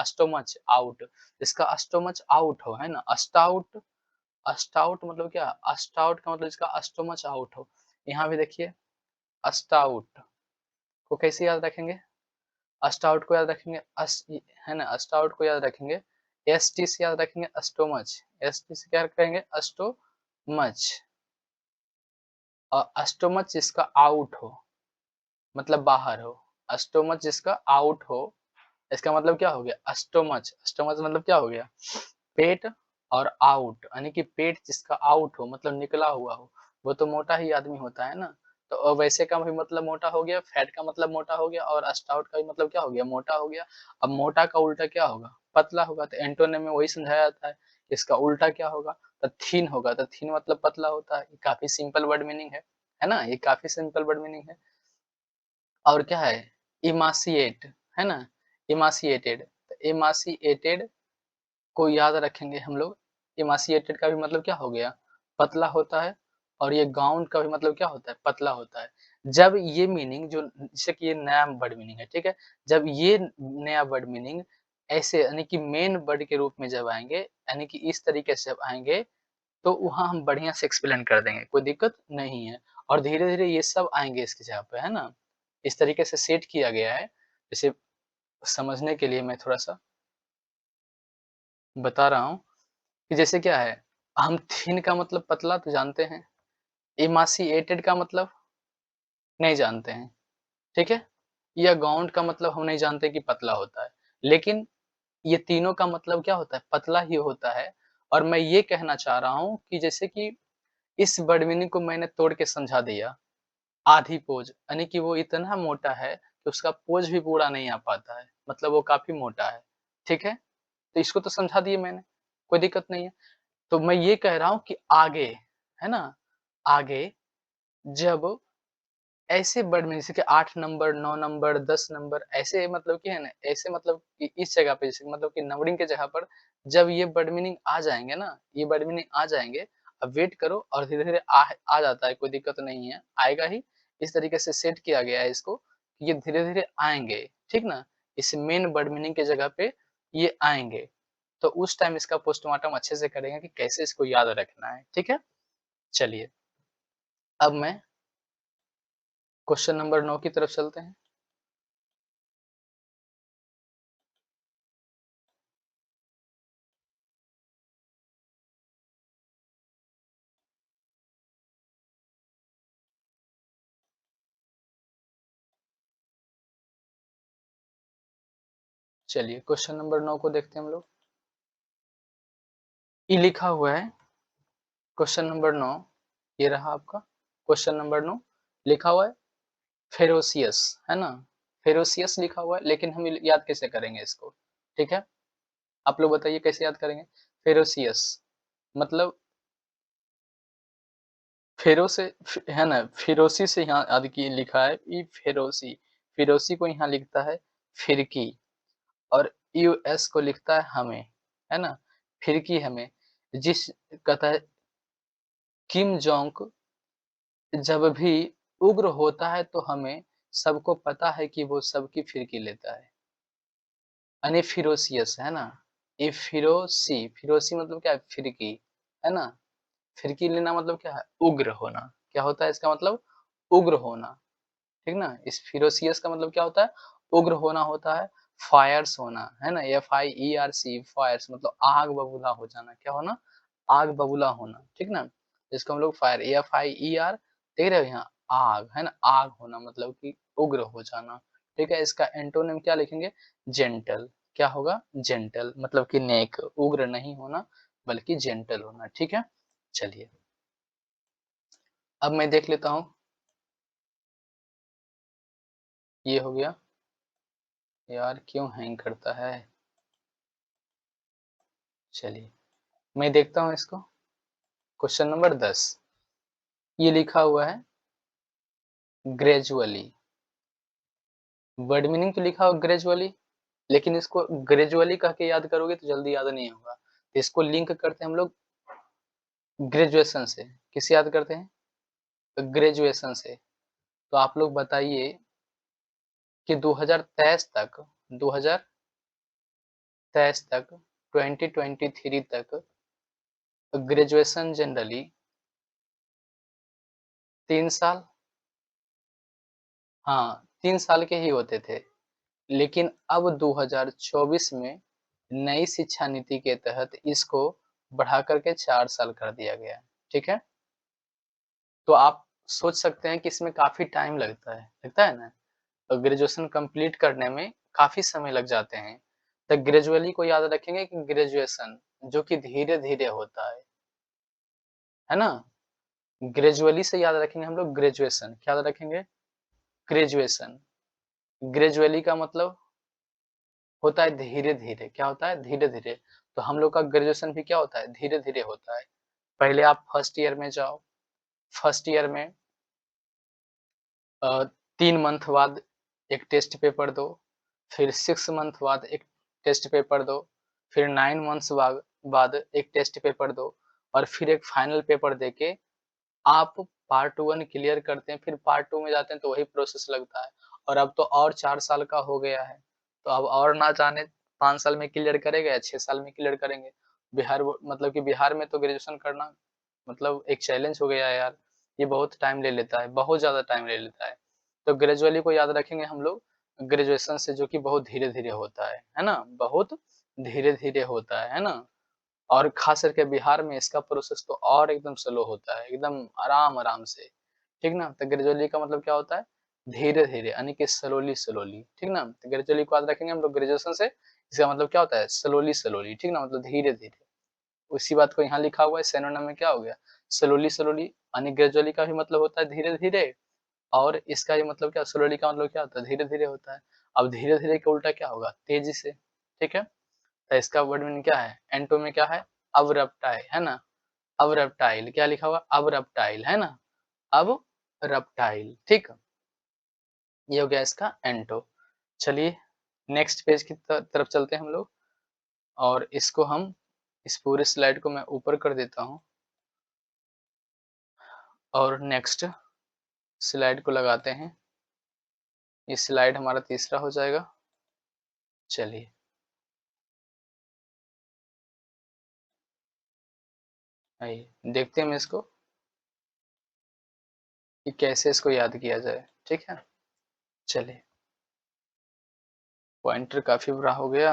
Stomach out. इसका स्टोमच आउट हो, है ना? स्टाउट स्टाउट मतलब क्या? स्टाउट का मतलब इसका स्टोमच आउट हो। यहाँ भी देखिए स्टाउट को कैसे याद रखेंगे? स्टाउट को याद रखेंगे है ना? स्टाउट को याद रखेंगे, एसटी से याद रखेंगे स्टोमच, एसटी से क्या कहेंगे? स्टोमच और स्टोमच जिसका आउट हो, मतलब बाहर हो। स्टोमच जिसका आउट हो, इसका मतलब क्या हो गया? स्टोमच, स्टोमच मतलब क्या हो गया? पेट और आउट, यानी कि पेट जिसका आउट हो मतलब निकला हुआ हो, वो तो मोटा ही आदमी होता है ना? तो वैसे का भी मतलब मोटा हो गया, फैट का मतलब मोटा हो गया और स्टाउट का भी मतलब क्या हो गया? मोटा हो गया। अब मोटा का उल्टा क्या होगा? पतला होगा। तो एंटोनिम में वही समझाया जाता है इसका उल्टा क्या होगा? तो थिन होगा, तो थिन मतलब पतला होता है। ये काफ़ी सिंपल वर्ड मीनिंग है ना? ये काफ़ी सिंपल वर्ड मीनिंग है। और क्या है? इमासिएट, है ना? इमासिएटेड, तो इमासिएटेड को याद रखेंगे हम लोग। इमासिएटेड का भी मतलब क्या हो गया? पतला होता है। और ये गाउन का भी मतलब क्या होता है? पतला होता है। जब ये मीनिंग जो जैसे कि ये नया वर्ड मीनिंग है, ठीक है? जब ये नया वर्ड मीनिंग ऐसे यानी कि मेन वर्ड के रूप में जब आएँगे, यानी कि इस तरीके से जब आएँगे, तो वहाँ हम बढ़िया से एक्सप्लेन कर देंगे, कोई दिक्कत नहीं है। और धीरे-धीरे ये सब आएँगे इसकी जगह पे, है ना? इस तरीके से सेट किया गया है। जैसे समझने के लिए मैं थोड़ा-सा बता रहा हूँ कि जैसे क्या है, हम थिन का मतलब पतला तो जानते हैं, इमासिएटेड का मतलब नहीं जानते हैं, ठीक है? या गाउंड का मतलब हम नहीं जानते कि पतला होता है। लेकिन ये तीनों का मतलब क्या होता है? पतला ही होता है। और मैं ये कहना चाह रहा हूँ कि जैसे कि इस वर्ड मीनिंग को मैंने तोड़ के समझा दिया। आधी पोज़ यानी कि वो इतना मोटा है कि उसका पोज़ भी पूरा नहीं आ पाता है, मतलब वो काफ़ी मोटा है, ठीक है? तो इसको तो समझा दिए मैंने, कोई दिक्कत नहीं है। तो मैं ये कह रहा हूँ कि आगे, है ना? आगे जब ऐसे वर्ड में जैसे कि 8 नंबर, 9 नंबर, 10 नंबर ऐसे मतलब कि है ना, ऐसे मतलब कि इस जगह पे जैसे मतलब कि नंबरिंग की जगह पर जब ये वर्ड मीनिंग आ जाएँगे ना, ये वर्ड मीनिंग आ जाएँगे, अब वेट करो और धीरे-धीरे आ जाता है, कोई दिक्कत नहीं है, आएगा ही। इस तरीके से सेट किया गया है इसको, कि ये धीरे-धीरे आएँगे, ठीक ना? इस मेन वर्ड मीनिंग की जगह पे ये आएँगे, तो उस टाइम इसका पोस्टमार्टम अच्छे से करेंगे कि कैसे इसको याद रखना है, ठीक है? चलिए, अब मैं क्वेश्चन नंबर 9 की तरफ चलते हैं। चलिए क्वेश्चन नंबर 9 को देखते हैं हम लोग। ये लिखा हुआ है क्वेश्चन नंबर 9, ये रहा आपका क्वेश्चन नंबर 9 लिखा हुआ है फेरोसियस, है ना? फेरोसियस लिखा हुआ है लेकिन हम याद कैसे करेंगे इसको? ठीक है? आप लोग बताइए कैसे याद करेंगे? फेरोसियस मतलब फेरो से है ना? फिरोसी से यहाँ याद की लिखा है ई फेरोसी, फिरोसी को यहाँ लिखता है फिरकी और यूएस को लिखता है हमें, है ना? फिरकी हमें जिस कहता है किम जोंग जब भी उग्र होता है तो हमें सबको पता है कि वो सबकी फिरकी लेता है। यानी फिरोसियस है ना? ये फिरोसी मतलब क्या है? फिरकी, है ना? फिरकी लेना मतलब क्या है? उग्र होना। क्या होता है इसका मतलब? उग्र होना, ठीक ना? इस फिरोसियस का मतलब क्या होता है? उग्र होना होता है, फायर्स होना, है ना? FIERC फायर्स मतलब आग बबूला हो जाना। क्या होना? आग बबूला होना, ठीक ना? जिसको हम लोग फायर FIER देख रहे हो यहाँ? आग, है ना? आग होना मतलब कि उग्र हो जाना, ठीक है? इसका एंटोनिम क्या लिखेंगे? जेंटल। क्या होगा? जेंटल मतलब कि नेक, उग्र नहीं होना बल्कि जेंटल होना, ठीक है? चलिए, अब मैं देख लेता हूँ, ये हो गया। यार क्यों हैंग करता है? चलिए, मैं देखता हूँ इसको। क्वेश्चन नंबर 10 ये लिखा हुआ है ग्रेजुअली। वर्ड मीनिंग तो लिखा होगा ग्रेजुअली, लेकिन इसको ग्रेजुअली कह के याद करोगे तो जल्दी याद नहीं होगा। तो इसको लिंक करते हैं हम लोग ग्रेजुएशन से। किससे याद करते हैं? तो ग्रेजुएशन से। तो आप लोग बताइए कि 2023 तक 2023 तक 2023 तक ग्रेजुएशन जनरली 3 साल, हाँ, 3 साल के ही होते थे। लेकिन अब 2024 में नई शिक्षा नीति के तहत इसको बढ़ा कर के 4 साल कर दिया गया है, ठीक है? तो आप सोच सकते हैं कि इसमें काफ़ी टाइम लगता है ना? तो ग्रेजुएशन कंप्लीट करने में काफ़ी समय लग जाते हैं। तो ग्रेजुअली को याद रखेंगे कि ग्रेजुएशन जो कि धीरे-धीरे होता है ना? ग्रेजुअली से याद रखेंगे हम लोग ग्रेजुएशन, क्या याद रखेंगे? ग्रेजुएशन। ग्रेजुअली का मतलब होता है धीरे-धीरे, क्या होता है? धीरे-धीरे। तो हम लोग का ग्रेजुएशन भी क्या होता है, धीरे-धीरे होता है। पहले आप फर्स्ट ईयर में जाओ, फर्स्ट ईयर में 3 मंथ बाद एक टेस्ट पेपर दो, फिर 6 मंथ बाद एक टेस्ट पेपर दो, फिर 9 मंथ्स बाद एक टेस्ट पेपर दो और फिर एक फाइनल पेपर देके आप पार्ट 1 क्लियर करते हैं, फिर पार्ट 2 में जाते हैं तो वही प्रोसेस लगता है और अब तो और 4 साल का हो गया है, तो अब और ना जाने 5 साल में क्लियर करेगा या 6 साल में क्लियर करेंगे। बिहार बो मतलब कि बिहार में तो ग्रेजुएशन करना मतलब एक चैलेंज हो गया है यार, ये बहुत टाइम ले लेता है, बहुत ज़्यादा टाइम ले लेता है। तो ग्रेजुअली को याद रखेंगे हम लोग ग्रेजुएशन से जो कि बहुत धीरे-धीरे होता है ना? बहुत धीरे-धीरे होता है ना? और ख़ास करके बिहार में इसका प्रोसेस तो और एकदम स्लो होता है, एकदम आराम-आराम से, ठीक ना? तो ग्रेजुअली का मतलब क्या होता है? धीरे-धीरे यानी कि स्लोली-स्लोली, ठीक ना? तो ग्रेजुअली को याद रखेंगे हम लोग ग्रेजुएशन से, इसका मतलब क्या होता है? स्लोली-स्लोली, ठीक ना? मतलब धीरे-धीरे। उसी बात को यहाँ लिखा हुआ है सिनोनिम में क्या हो गया? स्लोली-स्लोली यानी ग्रेजुअली का भी मतलब होता है धीरे-धीरे और इसका ये मतलब क्या स्लोली का मतलब क्या होता है? धीरे-धीरे होता है। अब धीरे-धीरे का उल्टा क्या होगा? तेज़ी से, ठीक है? तो इसका वर्ड मीनिंग क्या है? एंटो में क्या है? अबरप्टाइल, है ना? अबरप्टाइल क्या लिखा हुआ? अबरप्टाइल, है ना? अबरप्टाइल, ठीक? ये हो गया इसका एंटो। चलिए नेक्स्ट पेज की तरफ चलते हैं हम लोग और इसको हम इस पूरे स्लाइड को मैं ऊपर कर देता हूँ और नेक्स्ट स्लाइड को लगाते हैं। ये स्लाइड हमारा तीसरा हो जाएगा। चलिए, आइए देखते हैं हम इसको कि कैसे इसको याद किया जाए, ठीक है? चलिए, पॉइंटर काफ़ी बड़ा हो गया।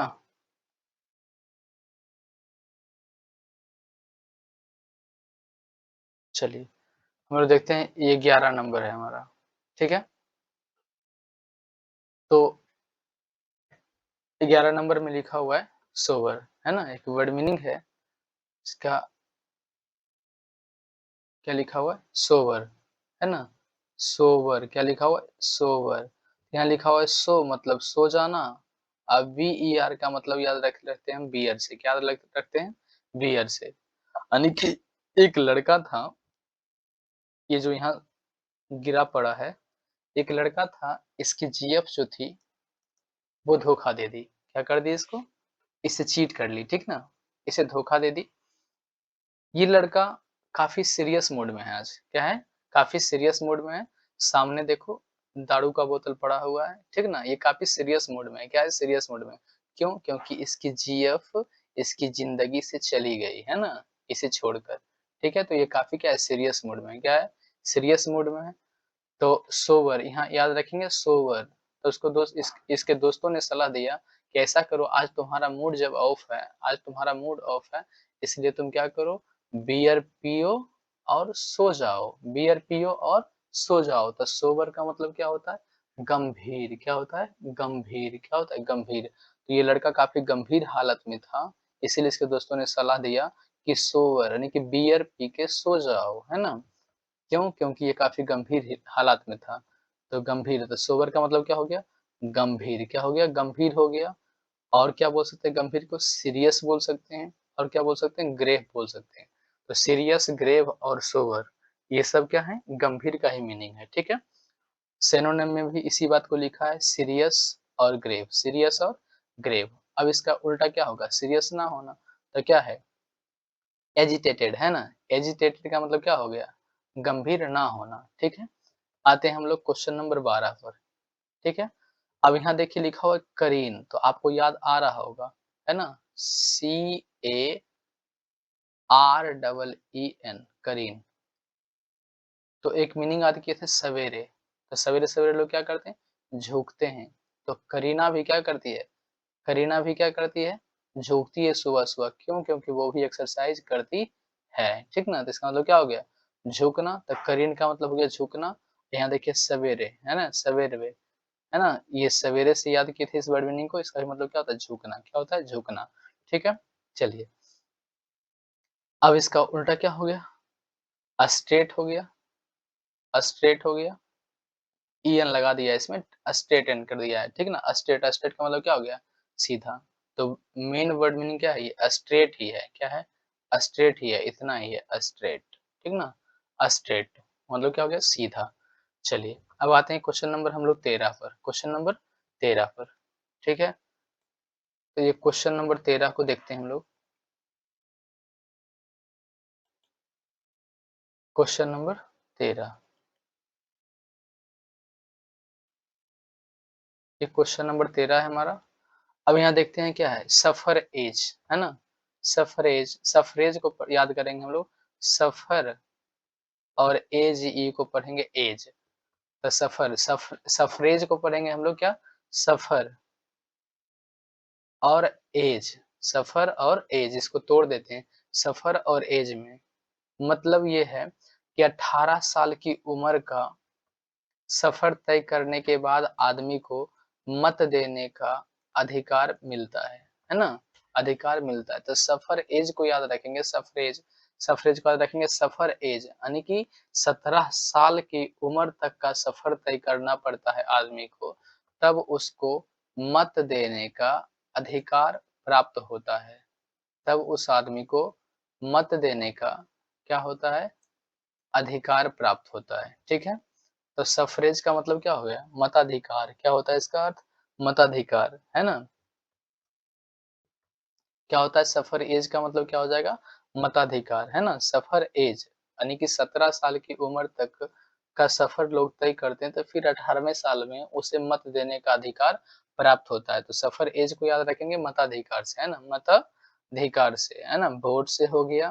चलिए, हम लोग देखते हैं ये 11 नंबर है हमारा, ठीक है? तो 11 नंबर में लिखा हुआ है सोबर, है ना? एक वर्ड मीनिंग है, इसका क्या लिखा हुआ है? सोबर, है ना? सोबर क्या लिखा हुआ है? सोबर। यहाँ लिखा हुआ है सो मतलब सो जाना। अब बीईआर का मतलब याद रखते हैं हम बियर से। क्या रखते हैं? बियर से। यानी कि एक लड़का था, ये जो यहाँ गिरा पड़ा है, एक लड़का था, इसकी जीएफ जो थी, वो धोखा दे दी। क्या कर दी इसको? इससे चीट कर ली, ठीक ना? इसे धोखा दे दी। ये लड़का काफ़ी सीरियस मूड में है आज। क्या है? काफ़ी सीरियस मूड में है। सामने देखो दारू का बोतल पड़ा हुआ है, ठीक ना? ये काफ़ी सीरियस मूड में है। क्या है? सीरियस मूड में। क्यों? क्योंकि इसकी जीएफ इसकी ज़िंदगी से चली गई, है ना? इसे छोड़कर, ठीक है? तो ये काफ़ी क्या है? सीरियस मूड में है। क्या है? सीरियस मूड में है। तो सोबर यहाँ याद रखेंगे सोबर। तो उसको इसके दोस्तों ने सलाह दिया कि ऐसा करो आज तुम्हारा मूड जब ऑफ है, आज तुम्हारा मूड ऑफ है, इसलिए तुम क्या करो बियर पियो और सो जाओ। बियर पियो और सो जाओ। तो सोबर का मतलब क्या होता है? गंभीर। क्या होता है? गंभीर। क्या होता है? गंभीर। तो ये लड़का काफी गंभीर हालत में था, इसीलिए इसके दोस्तों ने सलाह दिया कि सोबर यानी कि बियर पी के सो जाओ, है ना? क्यों? क्योंकि ये काफ़ी गंभीर हालात में था। तो गंभीर तो सोबर का मतलब क्या हो गया? गंभीर। क्या हो गया? गंभीर हो गया। और क्या बोल सकते हैं गंभीर को? सीरियस बोल सकते हैं और क्या बोल सकते हैं? ग्रेव बोल सकते हैं। तो सीरियस, ग्रेव और सोबर ये सब क्या है? गंभीर का ही मीनिंग है, ठीक है? सिनोनिम में भी इसी बात को लिखा है सीरियस और ग्रेव, सीरियस और ग्रेव। अब इसका उल्टा क्या होगा? सीरियस ना होना तो क्या है? एजिटेटेड, है ना? एजिटेटेड का मतलब क्या हो गया? गंभीर ना होना, ठीक है? आते हैं हम लोग क्वेश्चन नंबर 12 पर, ठीक है? अब यहाँ देखिए लिखा हुआ है करीन, तो आपको याद आ रहा होगा, है ना? CAREEN, करीन। तो एक मीनिंग आती किए थे सवेरे, तो सवेरे-सवेरे लोग क्या करते हैं? झुकते हैं। तो करीना भी क्या करती है? करीना भी क्या करती है? झुकती है सुबह-सुबह। क्यों? क्योंकि वो भी एक्सरसाइज करती है, ठीक ना? तो इसका मतलब क्या हो गया? झुकना। तो करीन का मतलब हो गया झुकना। यहाँ देखिए सवेरे, है ना? सवेरे, है ना? ये सवेरे से याद किए थे इस वर्ड मीनिंग को, इसका भी मतलब क्या होता है? झुकना। क्या होता है? झुकना, ठीक है? चलिए, अब इसका उल्टा क्या हो गया? स्ट्रेट हो गया, स्ट्रेट हो गया, ईएन लगा दिया इसमें, स्ट्रेट एन कर दिया है, ठीक ना? स्ट्रेट, स्ट्रेट का मतलब क्या हो गया? सीधा, तो मेन वर्ड मीनिंग क्या है, ये अस्ट्रेट ही है, क्या है, अस्ट्रेट ही है, इतना ही है, अस्ट्रेट, ठीक ना, अस्ट्रेट मतलब क्या हो गया, सीधा। चलिए अब आते हैं क्वेश्चन नंबर हम लोग 13 पर, क्वेश्चन नंबर 13 पर, ठीक है। तो ये क्वेश्चन नंबर 13 को देखते हैं हम लोग। क्वेश्चन नंबर 13, ये क्वेश्चन नंबर 13 है हमारा। अब यहाँ देखते हैं क्या है, सफर एज, है ना, सफर एज, सफरेज को याद करेंगे हम लोग, सफर और एज ई को पढ़ेंगे एज, तो सफरेज को पढ़ेंगे हम लोग क्या, सफर और एज, सफर और एज, इसको तोड़ देते हैं, सफर और एज में मतलब ये है कि 18 साल की उम्र का सफर तय करने के बाद आदमी को मत देने का अधिकार मिलता है ना, अधिकार मिलता है। तो सफर एज को याद रखेंगे, सफरेज, सफरेज को याद रखेंगे, सफर एज यानी कि 17 साल की उम्र तक का सफर तय करना पड़ता है आदमी को, तब उसको मत देने का अधिकार प्राप्त होता है, तब उस आदमी को मत देने का क्या होता है, अधिकार प्राप्त होता है, ठीक है। तो सफरेज का मतलब क्या हो गया, मताधिकार, क्या होता है इसका अर्थ, मताधिकार, है ना। क्या होता है सफर एज का मतलब क्या हो जाएगा, मताधिकार, है ना। सफर एज यानी कि 17 साल की उम्र तक का सफर लोग तय करते हैं, तो फिर 18वें साल में उसे मत देने का अधिकार प्राप्त होता है। तो सफर एज को याद रखेंगे मताधिकार से, है ना, मताधिकार से, है ना। वोट से हो गया,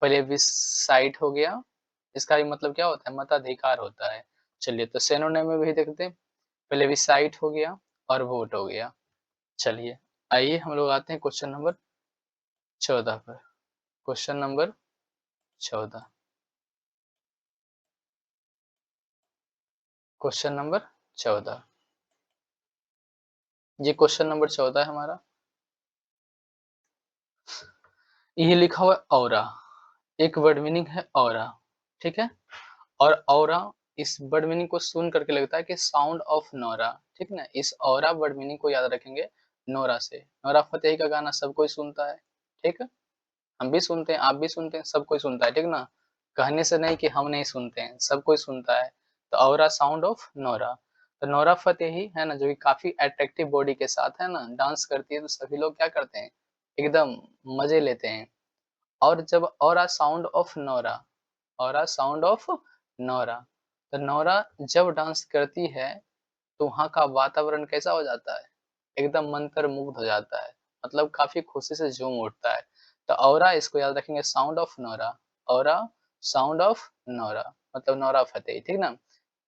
प्लेबिसाइट हो गया, इसका भी मतलब क्या होता है, मताधिकार होता है। चलिए तो सिनोनिम में भी देखते हैं, प्लेबिसाइट हो गया और वोट हो गया। चलिए आइए हम लोग आते हैं क्वेश्चन नंबर 14 पर, क्वेश्चन नंबर 14, क्वेश्चन नंबर 14, ये क्वेश्चन नंबर 14 है हमारा। ये लिखा हुआ है ऑरा, एक वर्ड मीनिंग है ऑरा, ठीक है। और ऑरा इस वर्ड मीनिंग को सुन करके लगता है कि साउंड ऑफ नोरा, ठीक ना। इस ऑरा वर्ड मीनिंग को याद रखेंगे नोरा से, नोरा फतेही का गाना सब कोई सुनता है, ठीक है, हम भी सुनते हैं, आप भी सुनते हैं, सब कोई सुनता है, ठीक ना। कहने से नहीं कि हम नहीं सुनते हैं, सब कोई सुनता है। तो ऑरा साउंड ऑफ नोरा, तो नोरा फतेही है ना, जो कि काफी अट्रैक्टिव बॉडी के साथ है ना डांस करती है, तो सभी लोग क्या करते हैं, एकदम मजे लेते हैं। और जब aura sound of Nora, aura sound of Nora, तो नोरा जब डांस करती है तो वहाँ का वातावरण कैसा हो जाता है, एकदम मंत्रमुग्ध हो जाता है, मतलब काफी खुशी से झूम उठता है। तो ऑरा इसको याद रखेंगे, sound of Nora, aura sound of Nora मतलब नोरा फतेही, ठीक ना।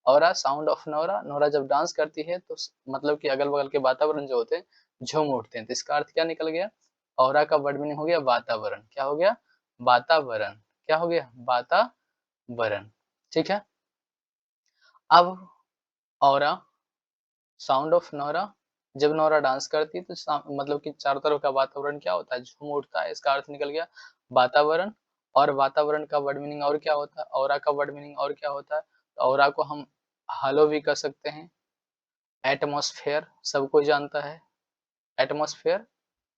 Aura sound of Nora, Nora जब डांस करती है तो मतलब कि अगल बगल के वातावरण जो होते हैं झूम उठते हैं, तो इसका अर्थ क्या निकल गया, ऑरा का वर्ड मीनिंग हो गया वातावरण, क्या हो गया, वातावरण, क्या हो गया, वातावरण, ठीक है। अब ऑरा साउंड ऑफ नोरा, जब नोरा डांस करती है तो मतलब कि चारों तरफ का वातावरण क्या होता है, झूम उठता है, इसका अर्थ निकल गया वातावरण। और वातावरण का वर्ड मीनिंग और क्या होता है, ऑरा का वर्ड मीनिंग और क्या होता है, तो ऑरा को हम हालो भी कर सकते हैं, एटमॉस्फेयर सब कोई जानता है, एटमॉस्फेयर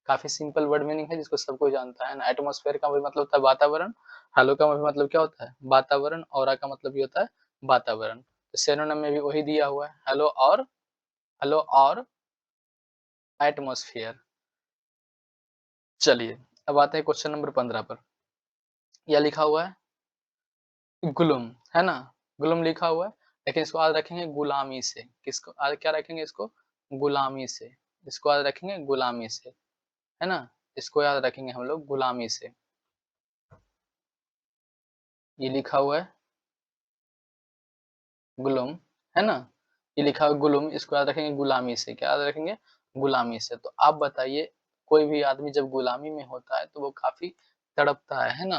काफी सिंपल वर्ड मीनिंग है जिसको सब कोई जानता है ना। एटमॉस्फेयर का भी मतलब होता है वातावरण, हालो का भी मतलब क्या होता है, वातावरण, ऑरा का मतलब ये होता है वातावरण। तो सिनोनिम में भी वही दिया हुआ है, हेलो और एटमॉस्फेयर। चलिए अब आते हैं क्वेश्चन नंबर 15 पर, यह लिखा हुआ है गुलुम, है ना, गुलुम लिखा हुआ है, लेकिन इसको याद रखेंगे गुलामी से, किसको आज क्या रखेंगे इसको, गुलामी से, इसको याद रखेंगे गुलामी से, है ना, इसको याद रखेंगे हम लोग गुलामी से। ये लिखा हुआ है गुलुम, है ना, ये लिखा हुआ है गुलुम, इसको याद रखेंगे गुलामी से, क्या याद रखेंगे, गुलामी से। तो आप बताइए, कोई भी आदमी जब गुलामी में होता है तो वो काफी तड़पता है ना,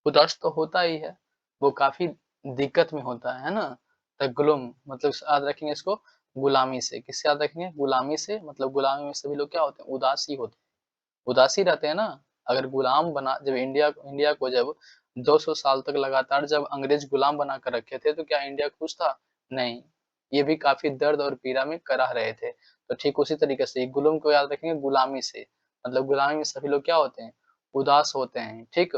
उदास तो होता ही है, वो काफ़ी दिक्कत में होता है ना? तगलुम मतलब याद रखेंगे इसको गुलामी से, किससे याद रखेंगे? गुलामी से, मतलब गुलामी में सभी लोग क्या होते हैं? उदासी होते हैं, उदासी रहते हैं ना? अगर गुलाम बना जब इंडिया इंडिया को जब 200 साल तक लगातार जब अंग्रेज गुलाम बना कर रखे थे, तो क्या इंडिया खुश था? नहीं। ये भी काफ़ी दर्द और पीड़ा में कराह रहे थे। तो ठीक उसी तरीके से गुलाम को याद रखेंगे गुलामी से, मतलब गुलामी में सभी लोग क्या होते हैं? उदास होते हैं, ठीक?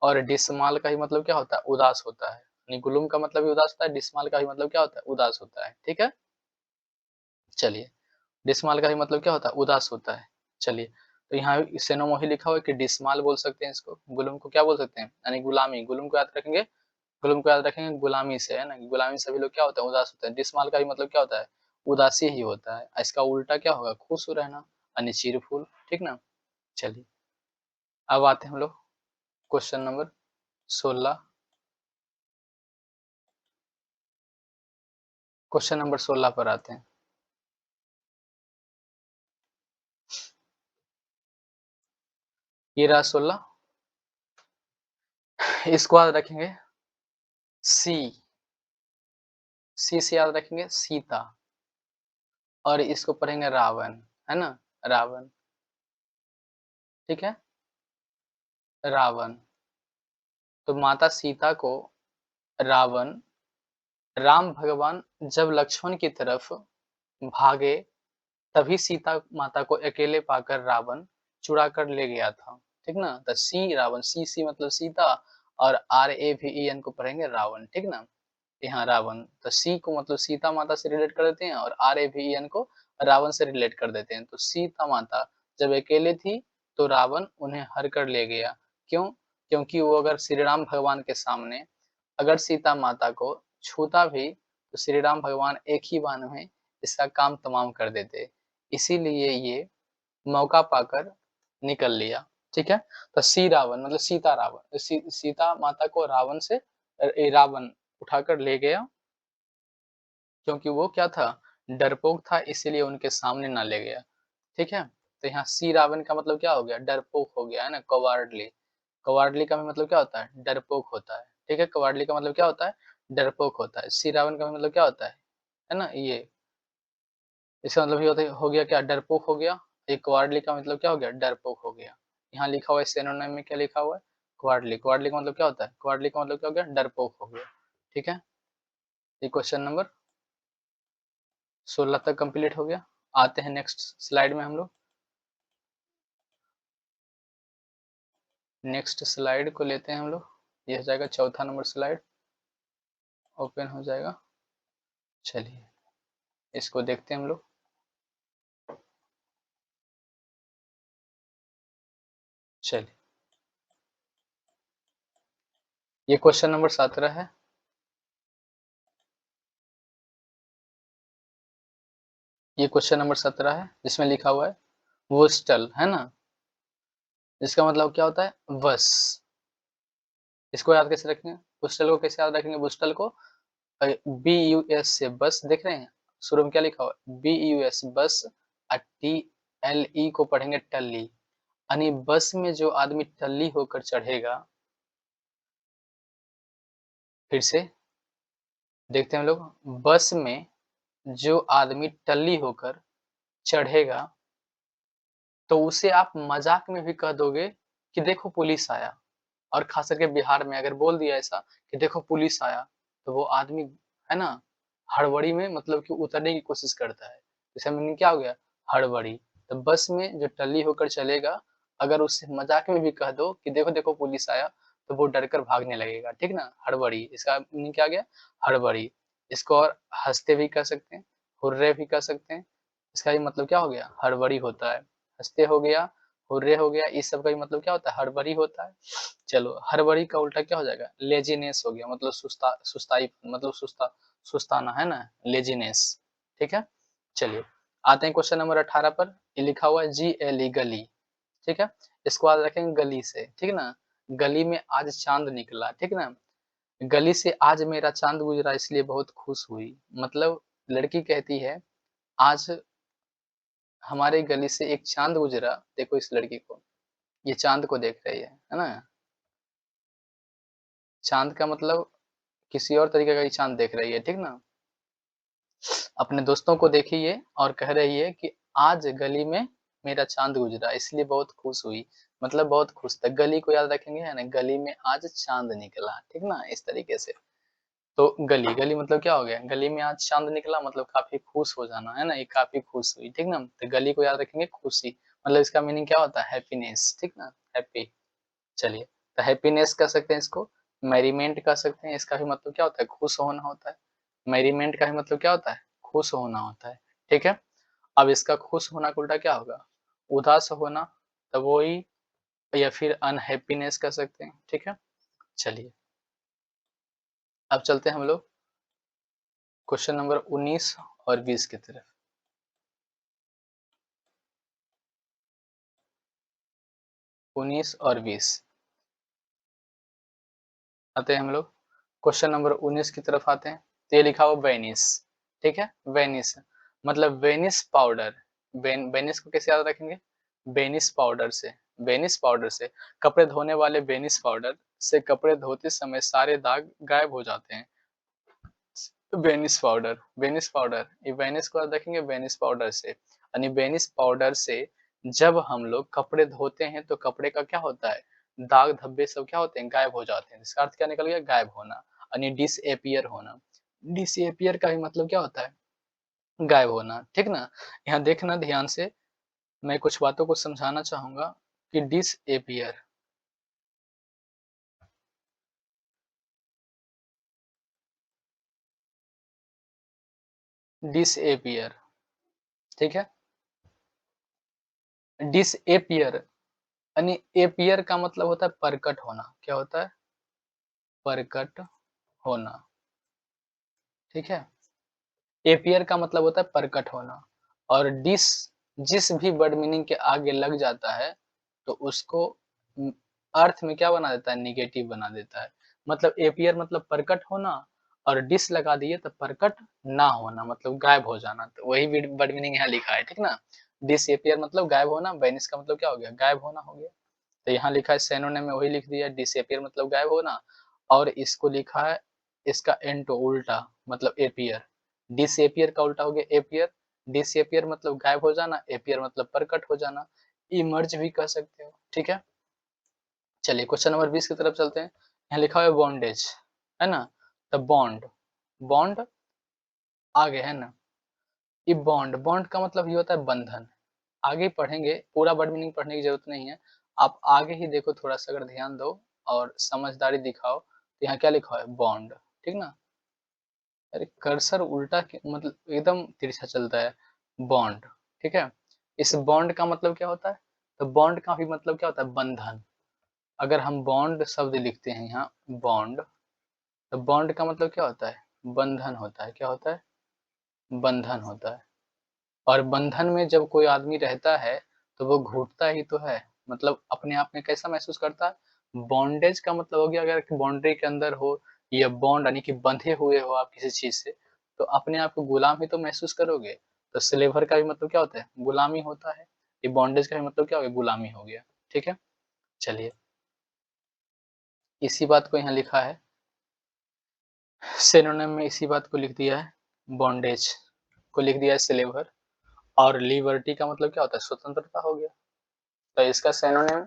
और डिसमाल का ही मतलब क्या होता है? उदास होता है। यानी गुलाम का मतलब भी उदास होता है, डिसमाल का भी मतलब क्या होता है? उदास होता है, ठीक है? चलिए, डिसमाल का भी मतलब क्या होता है? उदास होता है। चलिए, तो यहाँ सेनोमोही लिखा हुआ है कि डिसमाल बोल सकते हैं इसको, गुलाम को क्या बोल सकते हैं? यानी गुलामी, गुलाम को याद रखेंगे, गुलाम को याद रखेंगे गुलामी से, है ना? गुलामी से सभी लोग क्या होते हैं? उदास होते हैं। डिसमाल का भी मतलब क्या होता है? उदासी ही होता है। इसका उल्टा क्या होगा? खुश रहना, यानी चीरफुल, ठीक ना? चलिए, अब आते हैं हम लोग क्वेश्चन नंबर 16। क्वेश्चन नंबर 16 पर आते हैं। ये रहा 16, इसको याद रखेंगे सी, सी से याद रखेंगे सीता, और इसको पढ़ेंगे रावण, है ना? रावण, ठीक है? रावण। तो माता सीता को रावण, राम भगवान जब लक्ष्मण की तरफ भागे, तभी सीता माता को अकेले पाकर रावण चुरा कर ले गया था, ठीक ना? तो सी रावण, सी मतलब सीता, और RAVEN को पढ़ेंगे रावण, ठीक ना? यहाँ रावण, तो सी को मतलब सीता माता से रिलेट कर देते हैं, और RAVEN को रावण से रिलेट कर देते हैं। तो सीता माता जब अकेले थी, तो रावण उन्हें हर कर ले गया। क्यों? क्योंकि वो अगर श्री राम भगवान के सामने अगर सीता माता को छूता भी, तो श्री राम भगवान एक ही बाण में इसका काम तमाम कर देते। इसीलिए ये मौका पाकर निकल लिया, ठीक है? तो सी रावण मतलब सीता रावण, सीता माता को रावण से रावण उठाकर ले गया, क्योंकि वो क्या था? डरपोक था, इसीलिए उनके सामने ना ले गया, ठीक है? तो यहाँ सी रावण का मतलब क्या हो गया? डरपोक हो गया, है ना? कवार्डली, कवार्डली का भी मतलब क्या होता है? डरपोक होता है, ठीक है? कवार्डली का मतलब क्या होता है? डरपोक होता है। सी रावण का भी मतलब क्या होता है ना? ये इसका मतलब ये होता है, हो गया क्या? डरपोक हो गया। एक कवार्डली का मतलब क्या हो गया? डरपोक हो गया। यहाँ लिखा हुआ है सिनोनिम में, क्या लिखा हुआ है? क्वार्डली, क्वार्डली का मतलब क्या होता है? क्वार्डली का मतलब क्या हो गया? डरपोक हो गया, ठीक है? ये क्वेश्चन नंबर 16 तक कंप्लीट हो गया। आते हैं नेक्स्ट स्लाइड में हम लोग। नेक्स्ट स्लाइड को लेते हैं हम लोग। ये हो जाएगा चौथा नंबर स्लाइड, ओपन हो जाएगा। चलिए, इसको देखते हैं हम लोग। चलिए, ये क्वेश्चन नंबर 17 है। ये क्वेश्चन नंबर 17 है, जिसमें लिखा हुआ है वोस्टल, है ना? इसका मतलब क्या होता है? बस। इसको याद कैसे रखेंगे? वोस्टल को कैसे याद रखेंगे? वोस्टल को BUS से, बस देख रहे हैं? शुरू में क्या लिखा हुआ है? BUS बस, और TLE को पढ़ेंगे टल्ली, यानी बस में जो आदमी टल्ली होकर चढ़ेगा, फिर से देखते हैं हम लोग। बस में जो आदमी टल्ली होकर चढ़ेगा, तो उसे आप मजाक में भी कह दोगे कि देखो पुलिस आया, और खास करके बिहार में अगर बोल दिया ऐसा कि देखो पुलिस आया, तो वो आदमी, है ना, हड़बड़ी में मतलब कि उतरने की कोशिश करता है। इसका मीनिंग क्या हो गया? हड़बड़ी। तो बस में जो टल्ली होकर चलेगा, अगर उससे मजाक में भी कह दो कि देखो देखो पुलिस आया, तो वो डर कर भागने लगेगा, ठीक ना? हड़बड़ी, इसका मीनिंग क्या आ गया? हड़बड़ी। इसको और हंसते भी कह सकते हैं, हुर्रे भी कह सकते हैं। इसका भी मतलब क्या हो गया? हड़बड़ी होता है। हंसते हो गया, हुर्रे हो गया, इस सब का भी मतलब क्या होता है? हड़बड़ी होता है। चलो, हड़बड़ी का उल्टा क्या हो जाएगा? लेजीनेस हो गया, मतलब सुस्ताई, मतलब सुस्ताना, है ना? लेजीनेस, ठीक है? चलिए, आते हैं क्वेश्चन नंबर 18 पर। ये लिखा हुआ है GLE, गली, ठीक है? इसको याद रखेंगे गली से, ठीक ना? गली में आज चांद निकला, ठीक ना? गली से आज मेरा चांद गुजरा, इसलिए बहुत खुश हुई। मतलब लड़की कहती है, आज हमारे गली से एक चांद गुजरा, देखो इस लड़की को, ये चांद को देख रही है ना? चांद का मतलब किसी और तरीके का ही चांद देख रही है, ठीक ना? अपने दोस्तों को देखी ये, और कह रही है कि आज गली में मेरा चांद गुजरा, इसलिए बहुत खुश हुई। मतलब बहुत खुश था। गली को याद रखेंगे, है ना? गली में आज चांद निकला, ठीक ना? इस तरीके से। तो गली, गली मतलब क्या हो गया? गली में आज चाँद निकला मतलब काफ़ी खुश हो जाना, है ना? ये काफ़ी खुश हुई, ठीक ना? तो गली को याद रखेंगे खुशी, मतलब इसका मीनिंग क्या होता है? हैप्पीनेस, ठीक ना? हैप्पी। चलिए, तो हैप्पीनेस कह सकते हैं इसको, मेरीमेंट कह सकते हैं, इसका भी मतलब क्या होता है? खुश होना होता है। मेरीमेंट का भी मतलब क्या होता है? खुश होना होता है, ठीक है? अब इसका खुश होना का उल्टा क्या होगा? उदास होना, तो वही या फिर अनहैप्पीनेस कह सकते हैं, ठीक है? चलिए, अब चलते हैं हम लोग क्वेश्चन नंबर 19 और 20 की तरफ। 19 और 20 आते हैं हम लोग क्वेश्चन नंबर 19 की तरफ आते हैं। तो ये लिखा हुआ वेनिस, ठीक है? वेनिस मतलब वेनिस पाउडर। वेनिस को कैसे याद रखेंगे? वेनिस पाउडर से, वेनिस पाउडर से कपड़े धोने वाले वेनिस पाउडर से कपड़े धोते समय सारे दाग गायब हो जाते हैं। वेनिस पाउडर, वेनिस पाउडर, ये वेनिस को याद रखेंगे वेनिस पाउडर से, यानी वेनिस पाउडर से जब हम लोग कपड़े धोते हैं तो कपड़े का क्या होता है? दाग धब्बे सब क्या होते हैं? गायब हो जाते हैं। इसका अर्थ क्या निकल गया? गायब होना, यानी डिसअपियर होना। डिसअपियर का भी मतलब क्या होता है? गायब होना, ठीक ना? यहाँ देखना ध्यान से, मैं कुछ बातों को समझाना चाहूंगा कि डिसअपियर, डिसअपियर, ठीक है? डिसअपियर यानी एपियर का मतलब होता है प्रकट होना। क्या होता है? प्रकट होना, ठीक है? एपियर का मतलब होता है प्रकट होना, और जिस भी वर्ड मीनिंग के आगे लग जाता है तो उसको अर्थ में क्या बना देता है? निगेटिव बना देता है। मतलब एपियर मतलब प्रकट होना, और डिस लगा दिए तो प्रकट ना होना मतलब गायब हो जाना, तो वही वर्ड मीनिंग यहाँ लिखा है, ठीक ना? डिसएपियर मतलब गायब होना, वेनिस का मतलब क्या हो गया? गायब होना हो गया। तो यहाँ लिखा है सिनोनिम में वही लिख दिया, डिसअपियर मतलब गायब होना, और इसको लिखा है इसका एंटो उल्टा मतलब एपियर। डिसअपियर का उल्टा हो गया एपियर, डिसअपियर मतलब गायब हो जाना, एपियर मतलब प्रकट हो जाना, इमर्ज भी कह सकते हो, ठीक है? चलिए क्वेश्चन नंबर 20 की तरफ चलते हैं। यहाँ लिखा हुआ है बॉन्डेज, है ना? तो बॉन्ड, बॉन्ड आगे है ना? ये बॉन्ड, बॉन्ड का मतलब ये होता है बंधन। आगे पढ़ेंगे, पूरा वर्ड मीनिंग पढ़ने की जरूरत नहीं है। आप आगे ही देखो, थोड़ा सा अगर ध्यान दो और समझदारी दिखाओ, तो यहाँ क्या लिखा है? बॉन्ड, ठीक ना? अरे कर्सर उल्टा मतलब एकदम तिरछा चलता है। बॉन्ड, ठीक है? इस बॉन्ड का मतलब क्या होता है? तो बॉन्ड का भी मतलब क्या होता है? बंधन। अगर हम बॉन्ड शब्द लिखते हैं यहाँ, बॉन्ड, तो बॉन्ड का मतलब क्या होता है? बंधन होता है। क्या होता है? बंधन होता है। और बंधन में जब कोई आदमी रहता है तो वो घुटता ही तो है, मतलब अपने आप में कैसा महसूस करता है? बॉन्डेज का मतलब हो गया अगर बाउंड्री के अंदर हो, या बॉन्ड यानी कि बंधे हुए हो आप किसी चीज से, तो अपने आप को गुलाम ही तो महसूस करोगे। तो स्लेवर का भी मतलब क्या होता है? गुलामी होता है। ये बॉन्डेज का भी मतलब क्या हो गया? गुलामी हो गया, ठीक है? चलिए, इसी बात को यहाँ लिखा है, सिनोनिम में इसी बात को लिख दिया है, बॉन्डेज को लिख दिया है स्लेवर। और लिबर्टी का मतलब क्या होता है? स्वतंत्रता हो गया। तो इसका सिनोनिम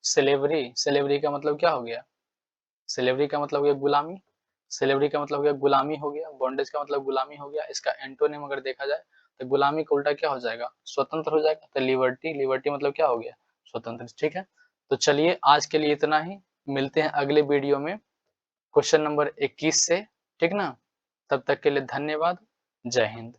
स्लेवरी, स्लेवरी का मतलब क्या हो गया? स्लेवरी का मतलब हो गया गुलामी, स्लेवरी का मतलब हो गया गुलामी हो गया, बॉन्डेज का मतलब गुलामी हो गया। इसका एंटोनिम अगर देखा जाए तो गुलामी का उल्टा क्या हो जाएगा? स्वतंत्र हो जाएगा। तो लिबर्टी, लिबर्टी मतलब क्या हो गया? स्वतंत्र, ठीक है? तो चलिए आज के लिए इतना ही, मिलते हैं अगले वीडियो में क्वेश्चन नंबर 21 से, ठीक ना? तब तक के लिए धन्यवाद, जय हिंद।